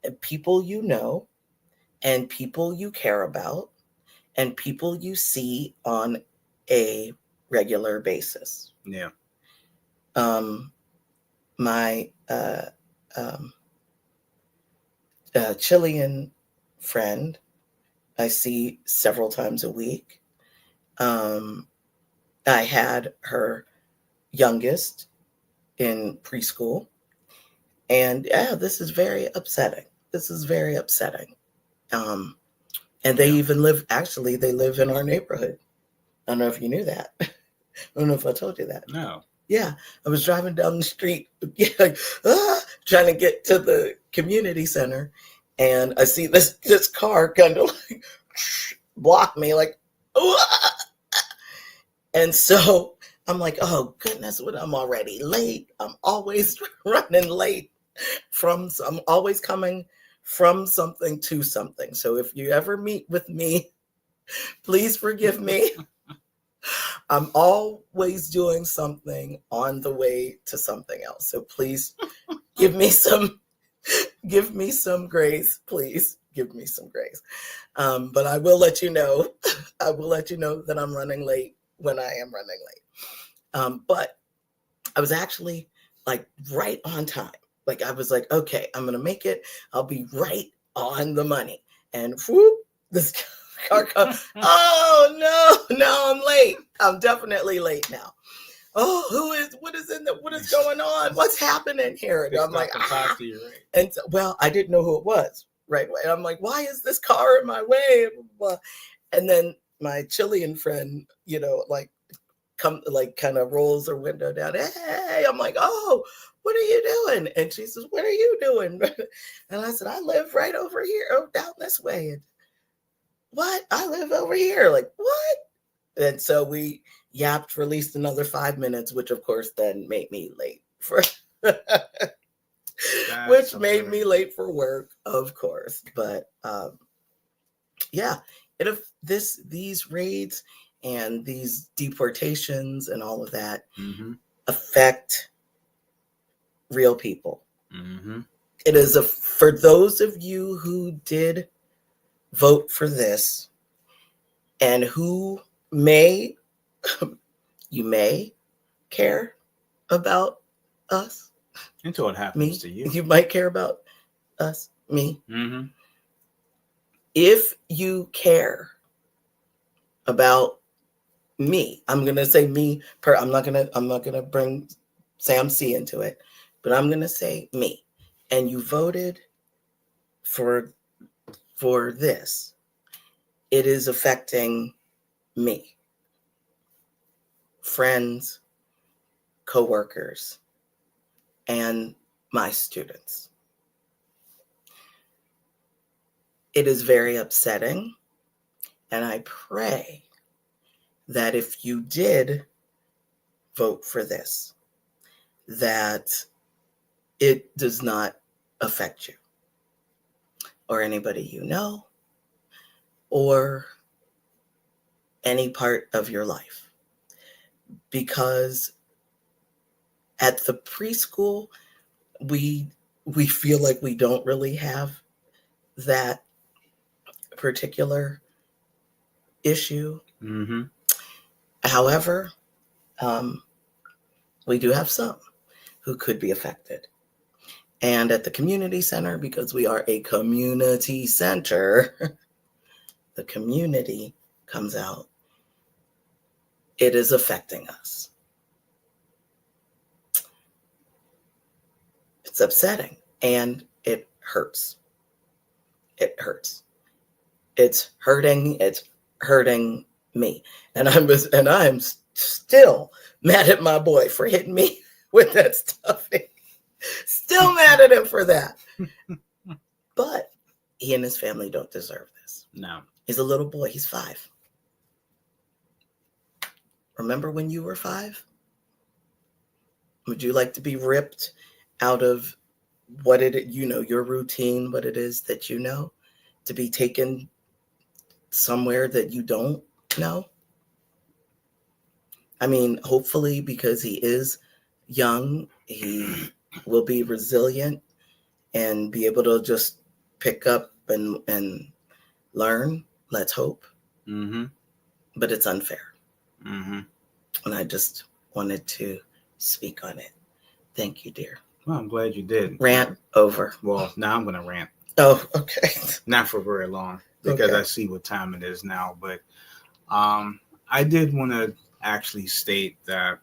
B: and people you know, and people you care about, and people you see on a regular basis.
A: Yeah.
B: My Chilean friend, I see several times a week. I had her youngest in preschool, and yeah, this is very upsetting. This is very upsetting. And they even live, actually, they live in our neighborhood. I don't know if you knew that. I don't know if I told you that.
A: No.
B: Yeah, I was driving down the street, trying to get to the community center, and I see this car kind of like block me, like, and so I'm like, oh goodness, when I'm already late. I'm always running late I'm always coming from something to something. So if you ever meet with me, please forgive me. I'm always doing something on the way to something else. So please give me some grace. Please give me some grace. But I will let you know. I will let you know that I'm running late when I am running late. But I was actually like right on time. Like I was like, okay, I'm gonna make it. I'll be right on the money. And whoop, this car comes. Oh no, I'm late. I'm definitely late now. Oh, what is going on? What's happening here? And I'm like,
A: talk to you, right?
B: And so, well, I didn't know who it was right away. And I'm like, why is this car in my way? And then my Chilean friend, like kind of rolls her window down. Hey, I'm like, oh, what are you doing? And she says, what are you doing? And I said, I live right over here, down this way. And what? I live over here. Like, what? And so we yapped for at least another 5 minutes, which of course then made me late for which made me late for work, of course. But yeah, these raids and these deportations and all of that affect real people. It is for those of you who did vote for this and who you may care about us.
A: Until it happens to you.
B: You might care about us, me. If you care about me, I'm gonna say me. I'm not gonna bring Sam C into it, but I'm gonna say me. And you voted for this. It is affecting me, friends, coworkers, and my students. It is very upsetting, and I pray that if you did vote for this, that it does not affect you or anybody you know or any part of your life. Because at the preschool, we feel like we don't really have that particular issue.
A: Mm-hmm.
B: However, we do have some who could be affected. And at the community center, because we are a community center, the community comes out. It is affecting us. It's upsetting and it hurts. It hurts. It's hurting. It's hurting me. And I am still mad at my boy for hitting me with that stuffing. Still mad at him for that. But he and his family don't deserve this.
A: No.
B: He's a little boy. He's 5. Remember when you were 5? Would you like to be ripped out of what your routine, what it is that you know, to be taken somewhere that you don't know? I mean, hopefully, because he is young, he will be resilient and be able to just pick up and learn. Let's hope.
A: Mm-hmm.
B: But it's unfair.
A: Mm-hmm.
B: And I just wanted to speak on it. Thank you, dear.
A: Well, I'm glad you did.
B: Rant over.
A: Well, now I'm going to rant.
B: Oh, okay.
A: Not for very long, because
B: Okay.
A: I see what time it is now. But I did want to actually state that,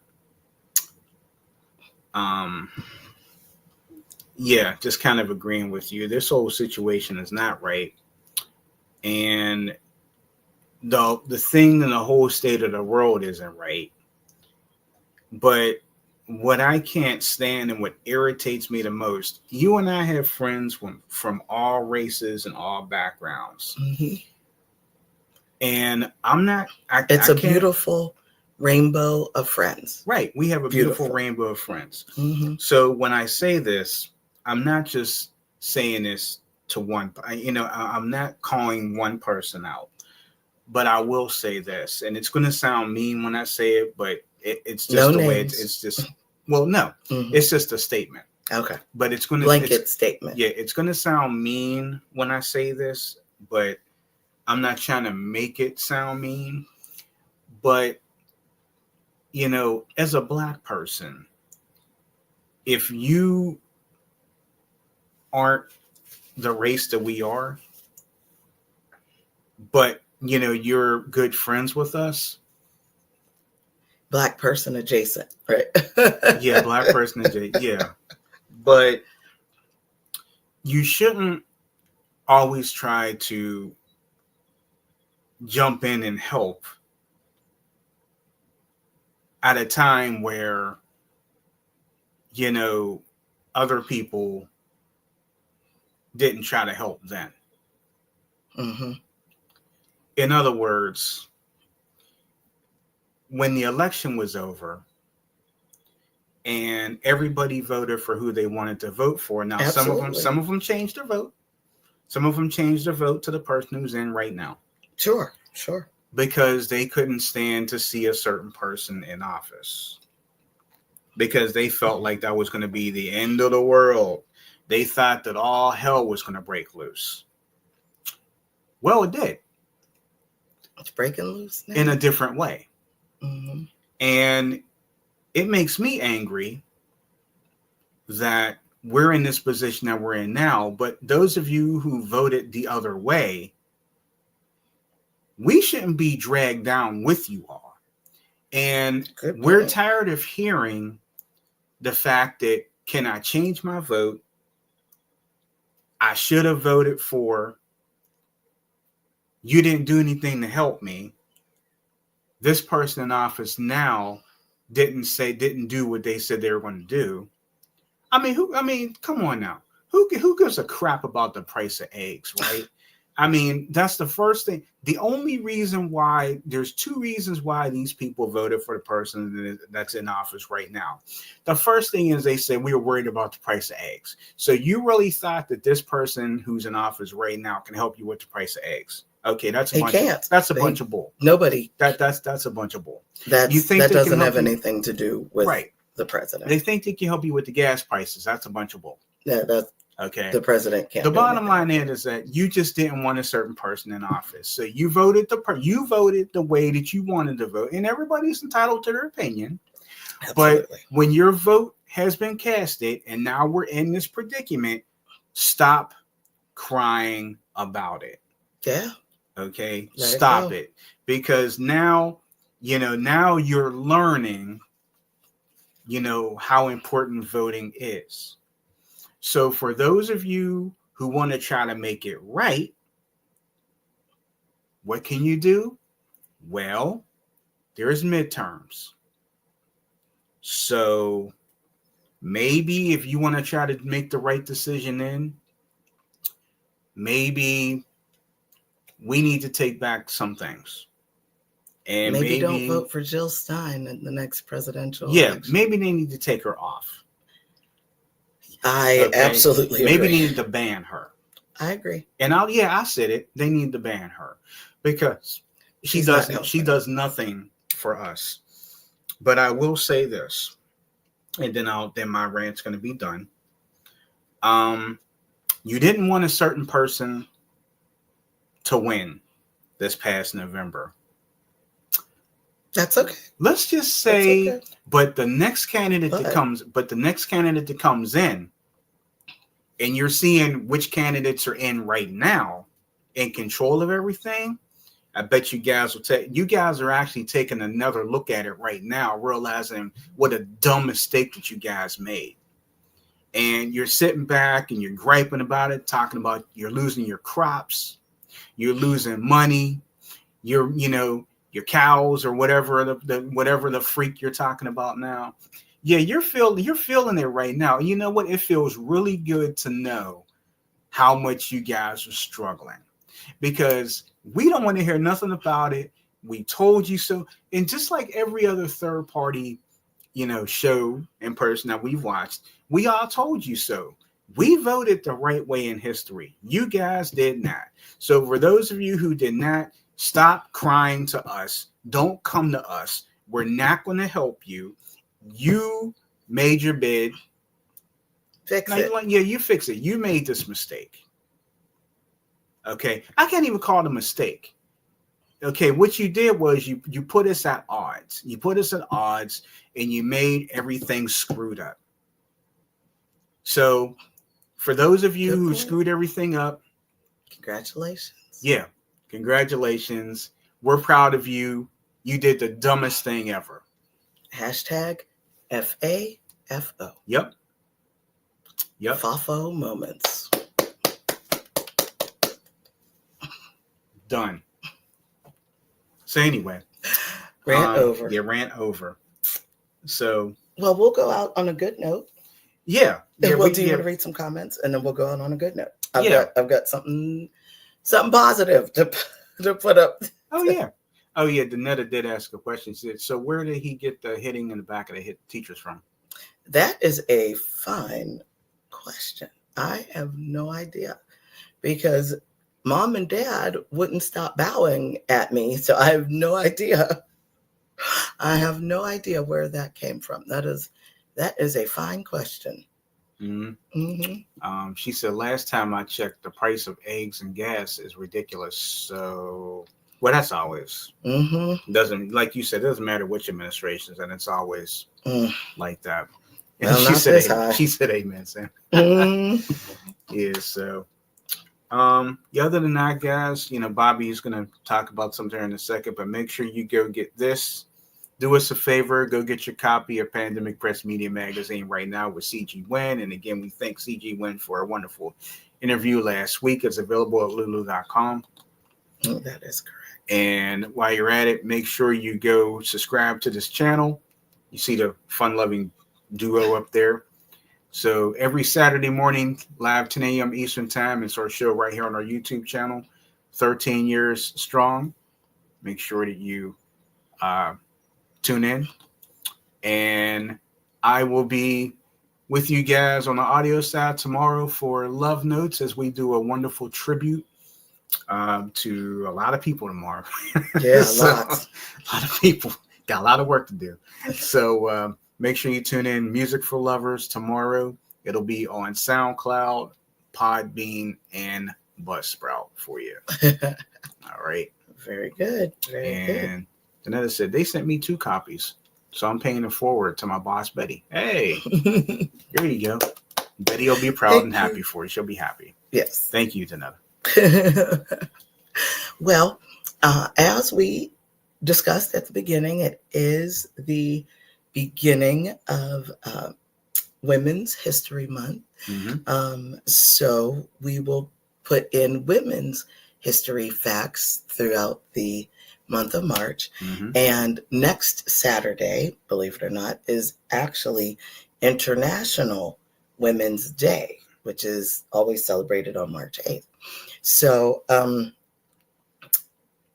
A: yeah, just kind of agreeing with you. This whole situation is not right. And the thing in the whole state of the world isn't right. But what I can't stand and what irritates me the most, you and I have friends from all races and all backgrounds.
B: Mm-hmm.
A: And I'm not...
B: It's a beautiful rainbow of friends.
A: Right. We have a beautiful rainbow of friends.
B: Mm-hmm.
A: So when I say this, I'm not just saying this to one... I'm not calling one person out. But I will say this, and it's going to sound mean when I say it, but it's just
B: no
A: the
B: names.
A: way it's just... Well, no. Mm-hmm. It's just a statement.
B: Okay.
A: But it's going to...
B: Blanket statement.
A: Yeah, it's going to sound mean when I say this, but I'm not trying to make it sound mean. But, as a Black person, if you aren't the race that we are, but, you're good friends with us.
B: Black person adjacent, right?
A: Yeah, Black person adjacent, yeah. But you shouldn't always try to jump in and help at a time where, other people didn't try to help then.
B: Mm-hmm.
A: In other words, when the election was over and everybody voted for who they wanted to vote for. Now,
B: Absolutely.
A: some of them changed their vote. Some of them changed their vote to the person who's in right now.
B: Sure.
A: Because they couldn't stand to see a certain person in office. Because they felt like that was going to be the end of the world. They thought that all hell was going to break loose. Well, it did.
B: It's breaking loose now.
A: In a different way.
B: Mm-hmm.
A: And it makes me angry that we're in this position that we're in now. But those of you who voted the other way, we shouldn't be dragged down with you all. And we're tired of hearing the fact that, can I change my vote? I should have voted for. You didn't do anything to help me. This person in office now didn't do what they said they were going to do. I mean, come on now. Who gives a crap about the price of eggs, right? I mean, that's the first thing. The only reason why, there's 2 reasons why these people voted for the person that's in office right now. The first thing is they said, we were worried about the price of eggs. So you really thought that this person who's in office right now can help you with the price of eggs? Okay, that's a
B: He
A: bunch.
B: can't.
A: That's a bunch of bull.
B: Nobody.
A: That's a bunch of bull.
B: That
A: You think they
B: doesn't
A: can help
B: have
A: you?
B: anything to do with
A: Right.
B: the president.
A: They think they can help you with the gas prices. That's a bunch of bull.
B: Yeah, that's
A: Okay.
B: the president can't.
A: The
B: do
A: bottom
B: anything
A: line
B: with it.
A: is that you just didn't want a certain person in office, so you voted the way that you wanted to vote, and everybody's entitled to their opinion.
B: Absolutely.
A: But when your vote has been casted, and now we're in this predicament, stop crying about it.
B: Yeah.
A: Okay,
B: Let it
A: stop
B: go.
A: it, because now now you're learning how important voting is. So for those of you who want to try to make it right, what can you do? Well, there's midterms. So maybe if you want to try to make the right decision, then maybe we need to take back some things. And
B: maybe don't vote for Jill Stein in the next presidential election.
A: Maybe they need to take her off.
B: I absolutely
A: maybe
B: agree.
A: they need to ban her.
B: I agree.
A: And I said it. They need to ban her because she does nothing for us. But I will say this, and then my rant's going to be done. You didn't want a certain person to win this past November.
B: That's okay.
A: Let's just say, but the next candidate that comes in, and you're seeing which candidates are in right now in control of everything. I bet you guys are actually taking another look at it right now, realizing what a dumb mistake that you guys made. And you're sitting back and you're griping about it, talking about you're losing your crops, you're losing money, your cows or whatever the freak you're talking about now. Yeah, you're feeling it right now. You know what? It feels really good to know how much you guys are struggling, because we don't want to hear nothing about it. We told you so. And just like every other third party, show and person that we've watched, we all told you so. We voted the right way in history. You guys did not. So for those of you who did not, stop crying to us. Don't come to us. We're not going to help you. You made your bid.
B: Fix it.
A: You fix it. You made this mistake. Okay. I can't even call it a mistake. Okay. What you did was you put us at odds. You put us at odds and you made everything screwed up. So for those of you who screwed everything up,
B: congratulations.
A: Yeah. Congratulations. We're proud of you. You did the dumbest thing ever.
B: Hashtag FAFO.
A: Yep.
B: FAFO moments.
A: Done. So anyway.
B: Rant over.
A: Yeah, rant over. So.
B: Well, we'll go out on a good note.
A: Yeah.
B: Do you want to read some comments, and then we'll go out on a good note? I've got something positive to put up.
A: Oh yeah. Danetta did ask a question. She said, so where did he get the hitting in the back of the teachers from?
B: That is a fine question. I have no idea, because Mom and Dad wouldn't stop bowing at me. So I have no idea. I have no idea where that came from. That is a fine question.
A: Mm-hmm. Mm-hmm. She said, last time I checked, the price of eggs and gas is ridiculous. So, well, that's always.
B: Mm-hmm.
A: Doesn't, like you said, it doesn't matter which administrations, and it's always like that. And
B: well,
A: she said, amen, Sam. Yeah, so. Other than that, guys, Bobby is going to talk about something in a second, but make sure you go get this. Do us a favor, go get your copy of Pandemic Press Media Magazine right now with CG Wynn. And again, we thank CG Wynn for a wonderful interview last week. It's available at lulu.com.
B: That is correct.
A: And while you're at it, make sure you go subscribe to this channel. You see the fun-loving duo up there. So every Saturday morning, live 10 a.m. Eastern Time, it's our show right here on our YouTube channel, 13 years strong. Make sure that you tune in. And I will be with you guys on the audio side tomorrow for Love Notes, as we do a wonderful tribute to a lot of people tomorrow.
B: Yeah,
A: So,
B: lots.
A: a lot of people got a lot of work to do. So make sure you tune in Music for Lovers tomorrow. It'll be on SoundCloud, Podbean, and Buzzsprout for you. All right.
B: Very good. Very good.
A: And Danetta said they sent me 2 copies. So I'm paying it forward to my boss, Betty. Hey, here you go. Betty will be proud and happy for you. She'll be happy.
B: Yes.
A: Thank you, Danetta.
B: Well, as we discussed at the beginning, it is the beginning of Women's History Month.
A: Mm-hmm.
B: So we will put in women's history facts throughout the month of March.
A: Mm-hmm.
B: And next Saturday, believe it or not, is actually International Women's Day, which is always celebrated on March 8th. So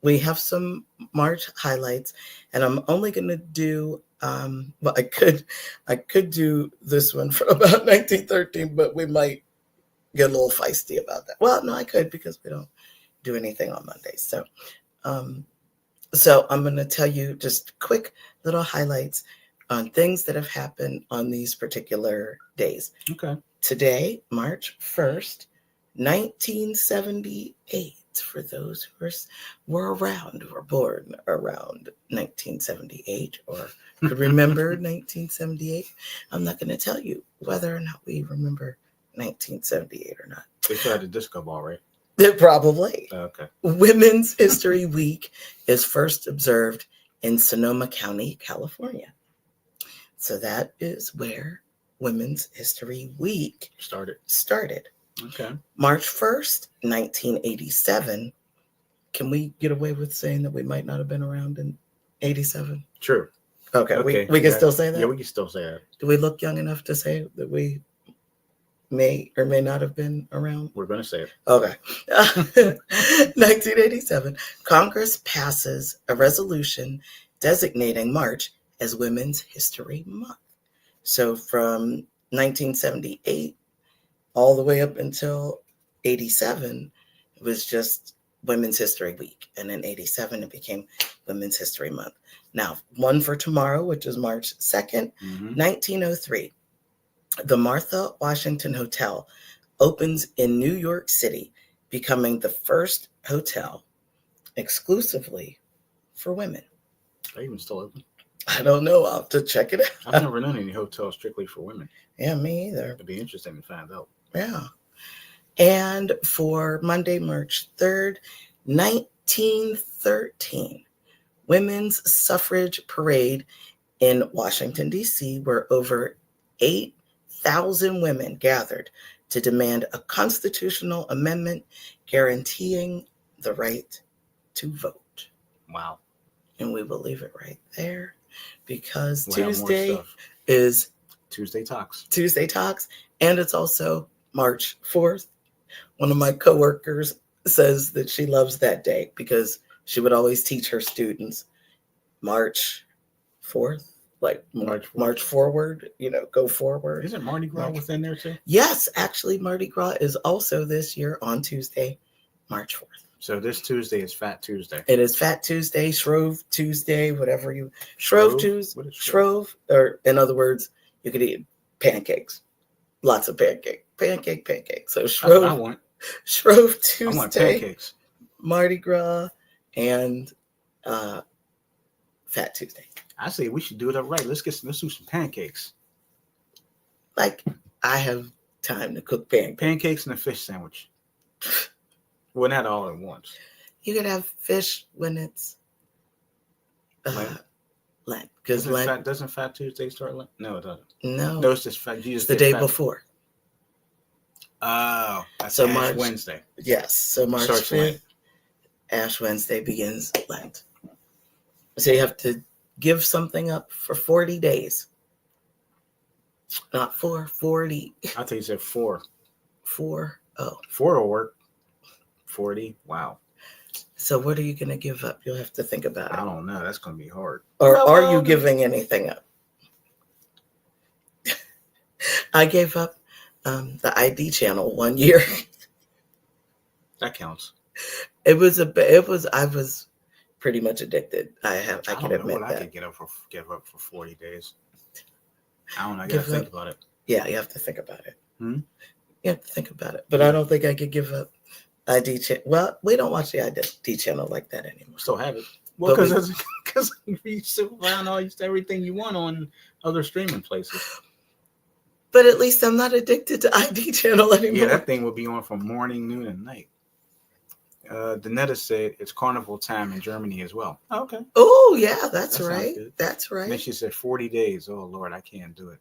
B: we have some March highlights, and I'm only going to do, well, I could do this one from about 1913, but we might get a little feisty about that. Well, no, I could, because we don't do anything on Mondays. So I'm going to tell you just quick little highlights on things that have happened on these particular days.
A: Okay.
B: Today, March 1st, 1978, for those who were around, who were born around 1978 or could remember 1978. I'm not going to tell you whether or not we remember 1978 or not.
A: They still had the disco ball, right?
B: Probably.
A: Okay.
B: Women's History Week is first observed in Sonoma County, California. So that is where Women's History Week started.
A: Okay.
B: March 1st, 1987. Can we get away with saying that we might not have been around in 87?
A: True.
B: Okay. We can still say that?
A: Yeah, we can still say that.
B: Do we look young enough to say that we may or may not have been around?
A: We're going to say it.
B: Okay. 1987, Congress passes a resolution designating March as Women's History Month. So from 1978 all the way up until 87, it was just Women's History Week. And in 87, it became Women's History Month. Now, one for tomorrow, which is March 2nd, 1903. The Martha Washington Hotel opens in New York City, becoming the first hotel exclusively for women.
A: Are they even still open?
B: I don't know. I'll have to check it out.
A: I've never known any hotels strictly for women.
B: Yeah, me either.
A: It'd be interesting to find out.
B: Yeah. And for Monday, March 3rd, 1913, Women's Suffrage Parade in Washington, D.C., where over 8,000 women gathered to demand a constitutional amendment guaranteeing the right to vote.
A: Wow.
B: And we will leave it right there because
A: We'll
B: Tuesday is
A: Tuesday Talks.
B: And it's also March 4th. One of my coworkers says that she loves that day because she would always teach her students March 4th, like March forward, go forward.
A: Isn't Mardi Gras within there too?
B: Yes, actually, Mardi Gras is also this year on Tuesday, March 4th.
A: So this Tuesday is Fat Tuesday.
B: It is Fat Tuesday, Shrove Tuesday, whatever you... Shrove Tuesday.
A: What is
B: Shrove, or in other words, you could eat pancakes. Lots of pancake. So Shrove,
A: I want.
B: Shrove Tuesday.
A: I want pancakes.
B: Mardi Gras, and Fat Tuesday.
A: I say we should do it up right. Let's do some pancakes.
B: Like, I have time to cook pancakes.
A: Pancakes and a fish sandwich. Well, not all at once.
B: You could have fish when it's Lent. Because
A: Doesn't Fat Tuesday start Lent? No, it doesn't.
B: No,
A: it's just Fat.
B: It's the day before.
A: Oh, that's
B: so
A: Ash Wednesday.
B: Yes, so March 5th, Ash Wednesday begins Lent. So you have to give something up for 40 days. Not 40.
A: I thought you said 4.
B: 4. Oh.
A: 4 will work. 40. Wow.
B: So what are you going to give up? You'll have to think about it.
A: I don't know. That's going to be hard.
B: Or are you giving anything up? I gave up the ID channel 1 year.
A: That counts.
B: I was pretty much addicted. I can
A: don't know
B: admit
A: what I
B: that.
A: could give up for 40 days. I don't know. I
B: Give
A: gotta think
B: up?
A: about it.
B: Yeah, you have to think about it.
A: Hmm?
B: You have to think about it. But
A: Yeah.
B: I don't think I could give up ID channel. Well, we don't watch the ID channel like that anymore.
A: Still have it. Well,
B: But
A: because you still find everything you want on other streaming places.
B: But at least I'm not addicted to ID channel anymore.
A: Yeah, that thing will be on from morning, noon, and night. Danetta said it's carnival time in Germany as well. Oh, okay.
B: Oh, yeah, that's
A: That sounds
B: right.
A: good.
B: That's right.
A: And then she said 40 days. Oh, Lord, I can't do it.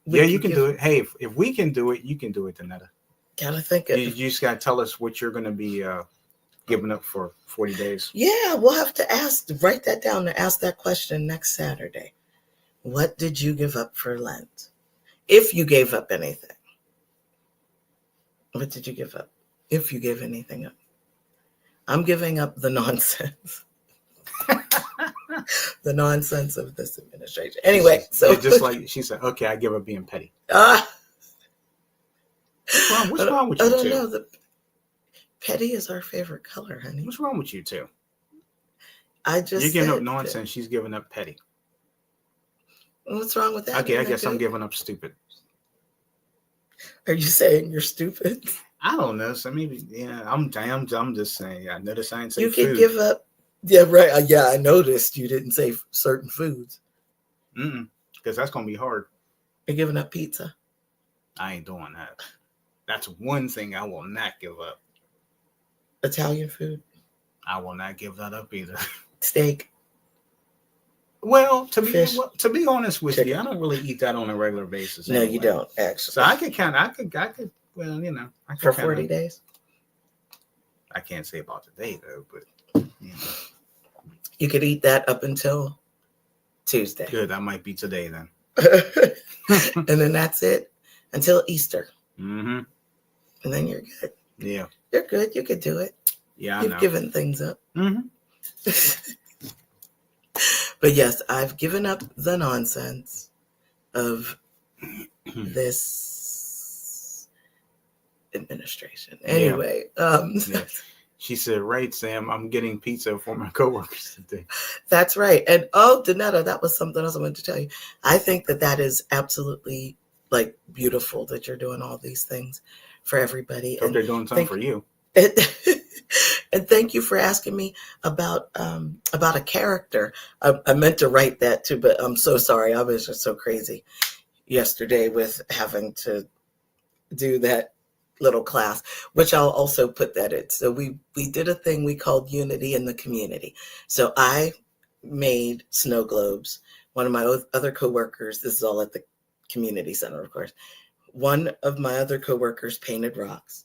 B: We
A: Yeah,
B: could
A: you can do it. Hey, if we can do it, you can do it, Danetta.
B: Gotta think
A: You just got to tell us what you're going to be giving up for 40 days.
B: Yeah, we'll have to write that down and ask that question next Saturday. What did you give up for Lent? If you gave up anything. What did you give up? If you gave anything up. I'm giving up the nonsense. The nonsense of this administration. Anyway, so
A: yeah, just like she said, okay, I give up being petty. What's wrong with you?
B: I don't know. Petty is our favorite color, honey.
A: What's wrong with you two?
B: I just
A: You're giving up nonsense. She's giving up petty.
B: What's wrong with that?
A: Okay, I guess I'm giving up stupid.
B: Are you saying you're stupid?
A: I don't know. So maybe, yeah, I'm just saying. I noticed I didn't say
B: you
A: food.
B: Could give up. Yeah, right. Yeah, I noticed you didn't say certain foods.
A: Because that's gonna be hard.
B: You're giving up pizza.
A: I ain't doing that. That's one thing I will not give up.
B: Italian food.
A: I will not give that up either.
B: Steak.
A: Well, to be honest with
B: Chicken.
A: you, I don't really eat that on a regular basis.
B: No, you don't actually.
A: So I could. Well, you know,
B: for 40 days.
A: I can't say about today though, but you know,
B: you could eat that up until Tuesday.
A: Good, that might be today then.
B: And then that's it until Easter.
A: Mm-hmm.
B: And then you're good.
A: Yeah,
B: you're good. You could do it.
A: Yeah,
B: You've given things up.
A: Mm-hmm.
B: But yes, I've given up the nonsense of this administration. Anyway,
A: yeah. She said, right, Sam, I'm getting pizza for my coworkers today.
B: That's right. And Danetta, that was something else I wanted to tell you. I think that is absolutely like beautiful that you're doing all these things for everybody.
A: Hope they're doing something for you.
B: And thank you for asking me about a character. I meant to write that too, but I'm so sorry. I was just so crazy yesterday with having to do that little class, which I'll also put that in. So we did a thing we called Unity in the Community. So I made snow globes. One of my other coworkers, this is all at the community center, of course. One of my other coworkers painted rocks.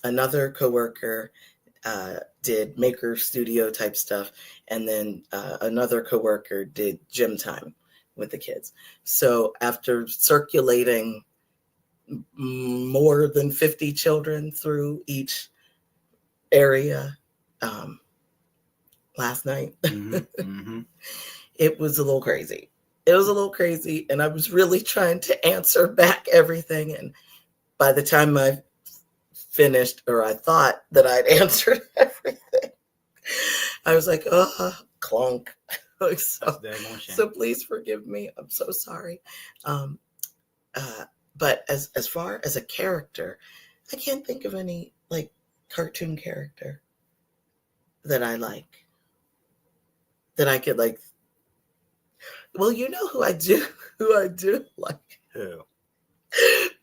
B: Another coworker did maker studio type stuff, and then another coworker did gym time with the kids. So after circulating more than 50 children through each area last night, it was a little crazy. It was a little crazy, and I was really trying to answer back everything. And by the time I finished, or I thought that I'd answered everything, I was like, oh, clunk. So please forgive me. I'm so sorry. But as far as a character, I can't think of any like cartoon character that I like, that I could like. Well, you know who I do like.
A: Who?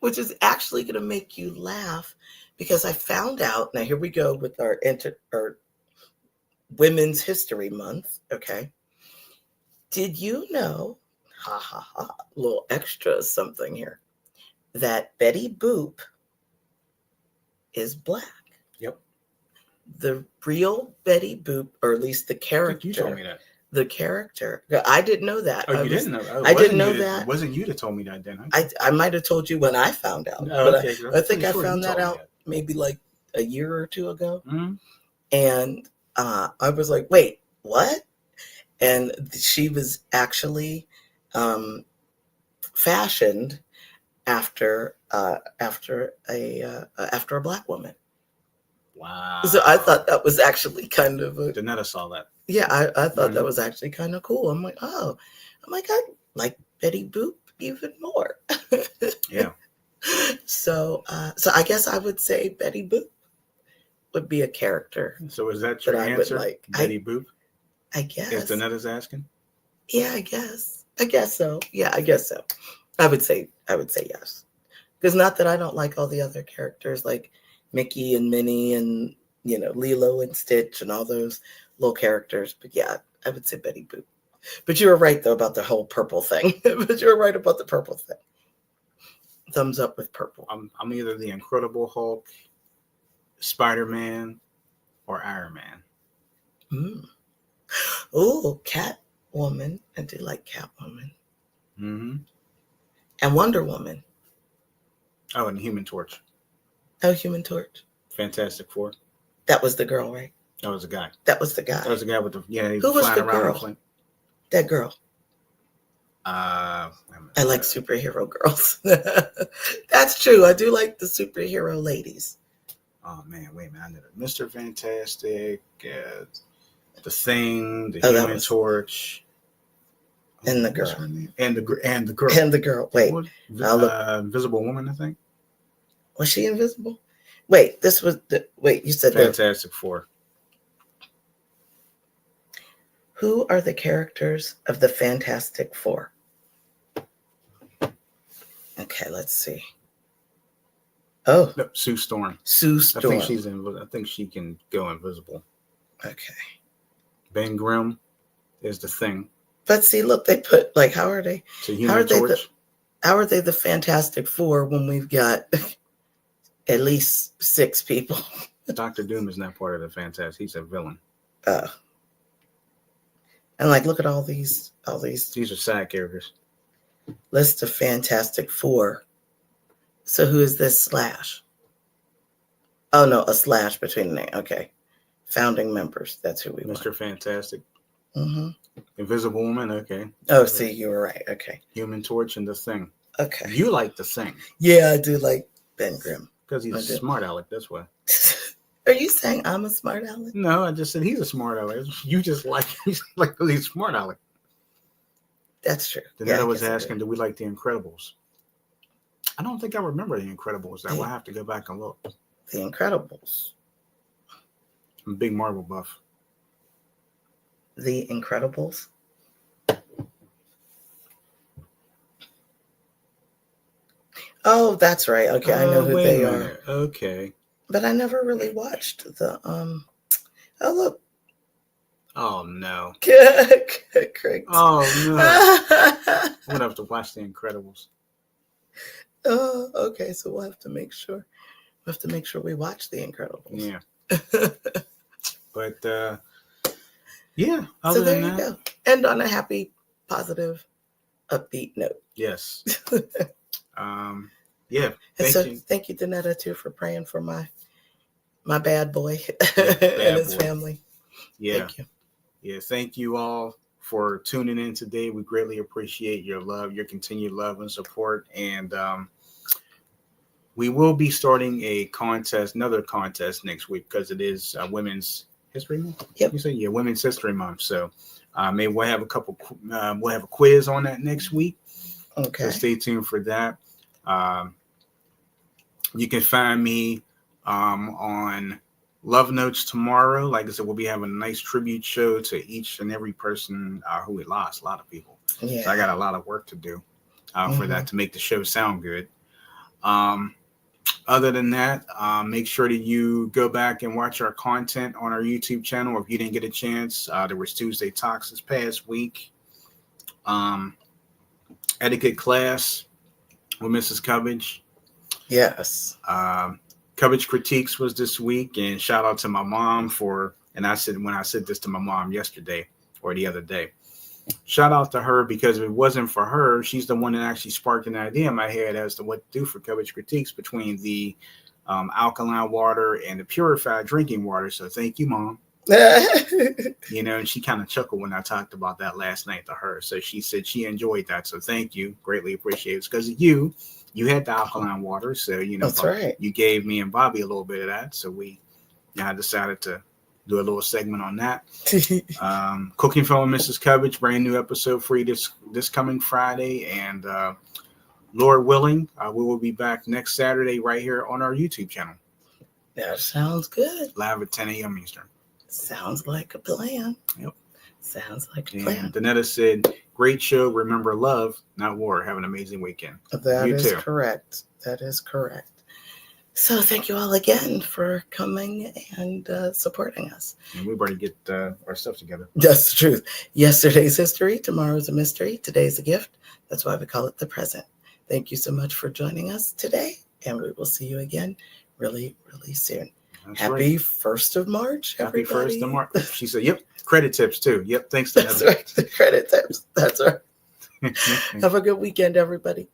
B: Which is actually going to make you laugh, because I found out. Now here we go with our Women's History Month. Okay. Did you know? Ha ha ha! Little extra something here. That Betty Boop is Black.
A: Yep.
B: The real Betty Boop, or at least the character.
A: You told me that.
B: The character. I didn't know that.
A: Oh, you didn't know? Oh,
B: I didn't know that.
A: It wasn't you that told me that, then?
B: I might have told you when I found out.
A: Oh, okay.
B: I think I found that out maybe like a year or two ago.
A: Mm-hmm.
B: And I was like, wait, what? And she was actually fashioned after a Black woman.
A: Wow.
B: So I thought that was actually kind of a,
A: Danetta saw that.
B: yeah, I thought that was actually kind of cool. I'm like, oh, I like Betty Boop even more.
A: Yeah.
B: So I guess I would say Betty Boop would be a character
A: So is that your
B: that I would
A: answer?
B: like.
A: Betty Boop?
B: I
A: Is
B: guess.
A: Danetta's asking?
B: Yeah, I guess. I guess so. Yeah, I guess so. I would say yes. Because not that I don't like all the other characters like Mickey and Minnie and Lilo and Stitch and all those little characters, but yeah, I would say Betty Boop. But you were right though about the whole purple thing. But you were right about the purple thing. Thumbs up with purple.
A: I'm either the Incredible Hulk, Spider-Man, or Iron Man.
B: Oh, Catwoman. I do like Catwoman.
A: Mm-hmm.
B: And Wonder Woman.
A: Oh, and Human Torch.
B: Oh, Human Torch.
A: Fantastic Four.
B: That was the girl, right?
A: That was the guy.
B: That was the guy.
A: That was the guy with the he
B: Who was the
A: around
B: girl? That girl. I like superhero girls. That's true. I do like the superhero ladies.
A: Oh man, wait a minute! I know it. Mr. Fantastic, the Thing, the Human Torch,
B: and the girl,
A: and the girl,
B: and the girl. Wait,
A: Invisible Woman, I think.
B: Was she invisible? Wait, you said
A: Fantastic Four.
B: Who are the characters of the Fantastic Four? Okay, let's see. Oh,
A: no, Sue Storm.
B: Sue Storm.
A: I think she can go invisible.
B: Okay.
A: Ben Grimm is the Thing.
B: But see, look, they put how are they?
A: How
B: are they the Fantastic Four when we've got at least 6 people?
A: Dr. Doom is not part of the Fantastic. He's a villain.
B: And look at all these.
A: These are side characters.
B: List of Fantastic Four. So who is this Slash? Oh no, a slash between the name. Okay. Founding members. That's who we want.
A: Mr. Fantastic.
B: Mm-hmm.
A: Invisible Woman. Okay.
B: Oh, see, you were right. Okay.
A: Human Torch and the Thing.
B: Okay.
A: You like the Thing.
B: Yeah, I do like Ben Grimm.
A: Because he's a smart aleck. That's why.
B: Are you saying I'm a smart aleck?
A: No, I just said he's a smart aleck. You just like he's smart aleck.
B: That's true.
A: Danetta was asking, do we like The Incredibles? I don't think I remember The Incredibles. I will have to go back and look.
B: The Incredibles.
A: I'm a big Marvel buff.
B: The Incredibles? Oh, that's right. Okay, I know who they are.
A: Okay.
B: But I never really watched the Oh look.
A: Oh no.
B: Craig.
A: Oh no. I'm gonna have to watch The Incredibles.
B: Oh, okay. So we'll have to make sure. We watch The Incredibles.
A: Yeah. But yeah.
B: So there you go. End on a happy, positive, upbeat note.
A: Yes. Yeah.
B: Thank you, Danetta, too, for praying for my bad boy and his family.
A: Yeah.
B: Thank you.
A: Yeah. Thank you all for tuning in today. We greatly appreciate your love, your continued love and support. And we will be starting another contest next week because it is Women's History Month.
B: Yep.
A: You say Women's History Month. So maybe we'll have we'll have a quiz on that next week.
B: Okay.
A: So stay tuned for that. You can find me on Love Notes tomorrow. Like I said, we'll be having a nice tribute show to each and every person who we lost. A lot of people.
B: Yeah.
A: So I got a lot of work to do for that to make the show sound good. Other than that, make sure that you go back and watch our content on our YouTube channel. If you didn't get a chance, there was Tuesday Talks this past week. Etiquette class with Mrs. Cubbage.
B: Yes.
A: Cubbage Critiques was this week, and shout out to my mom when I said this to my mom yesterday or the other day, shout out to her because if it wasn't for her, she's the one that actually sparked an idea in my head as to what to do for Cubbage Critiques between the alkaline water and the purified drinking water. So thank you, Mom. And she kind of chuckled when I talked about that last night to her. So she said she enjoyed that. So thank you. Greatly appreciate it. It's because of you. You had the alkaline water. So,
B: that's right.
A: You gave me and Bobby a little bit of that. So we I decided to do a little segment on that. Cooking Film with Mrs. Cubbage, brand new episode for you this coming Friday. And Lord willing, we will be back next Saturday right here on our YouTube channel.
B: That sounds good.
A: Live at 10 a.m. Eastern.
B: Sounds like a plan.
A: Yep.
B: Sounds like a plan.
A: And Danetta said, great show. Remember love, not war. Have an amazing weekend.
B: That is correct. That is correct. So thank you all again for coming and supporting us.
A: And we better get our stuff together.
B: That's the truth. Yesterday's history. Tomorrow's a mystery. Today's a gift. That's why we call it the present. Thank you so much for joining us today. And we will see you again really, really soon. Happy 1st of March, everybody.
A: Happy 1st of March. She said, yep. Credit tips too. Yep. Thanks to
B: That's right. The credit tips. That's right. Have a good weekend, everybody.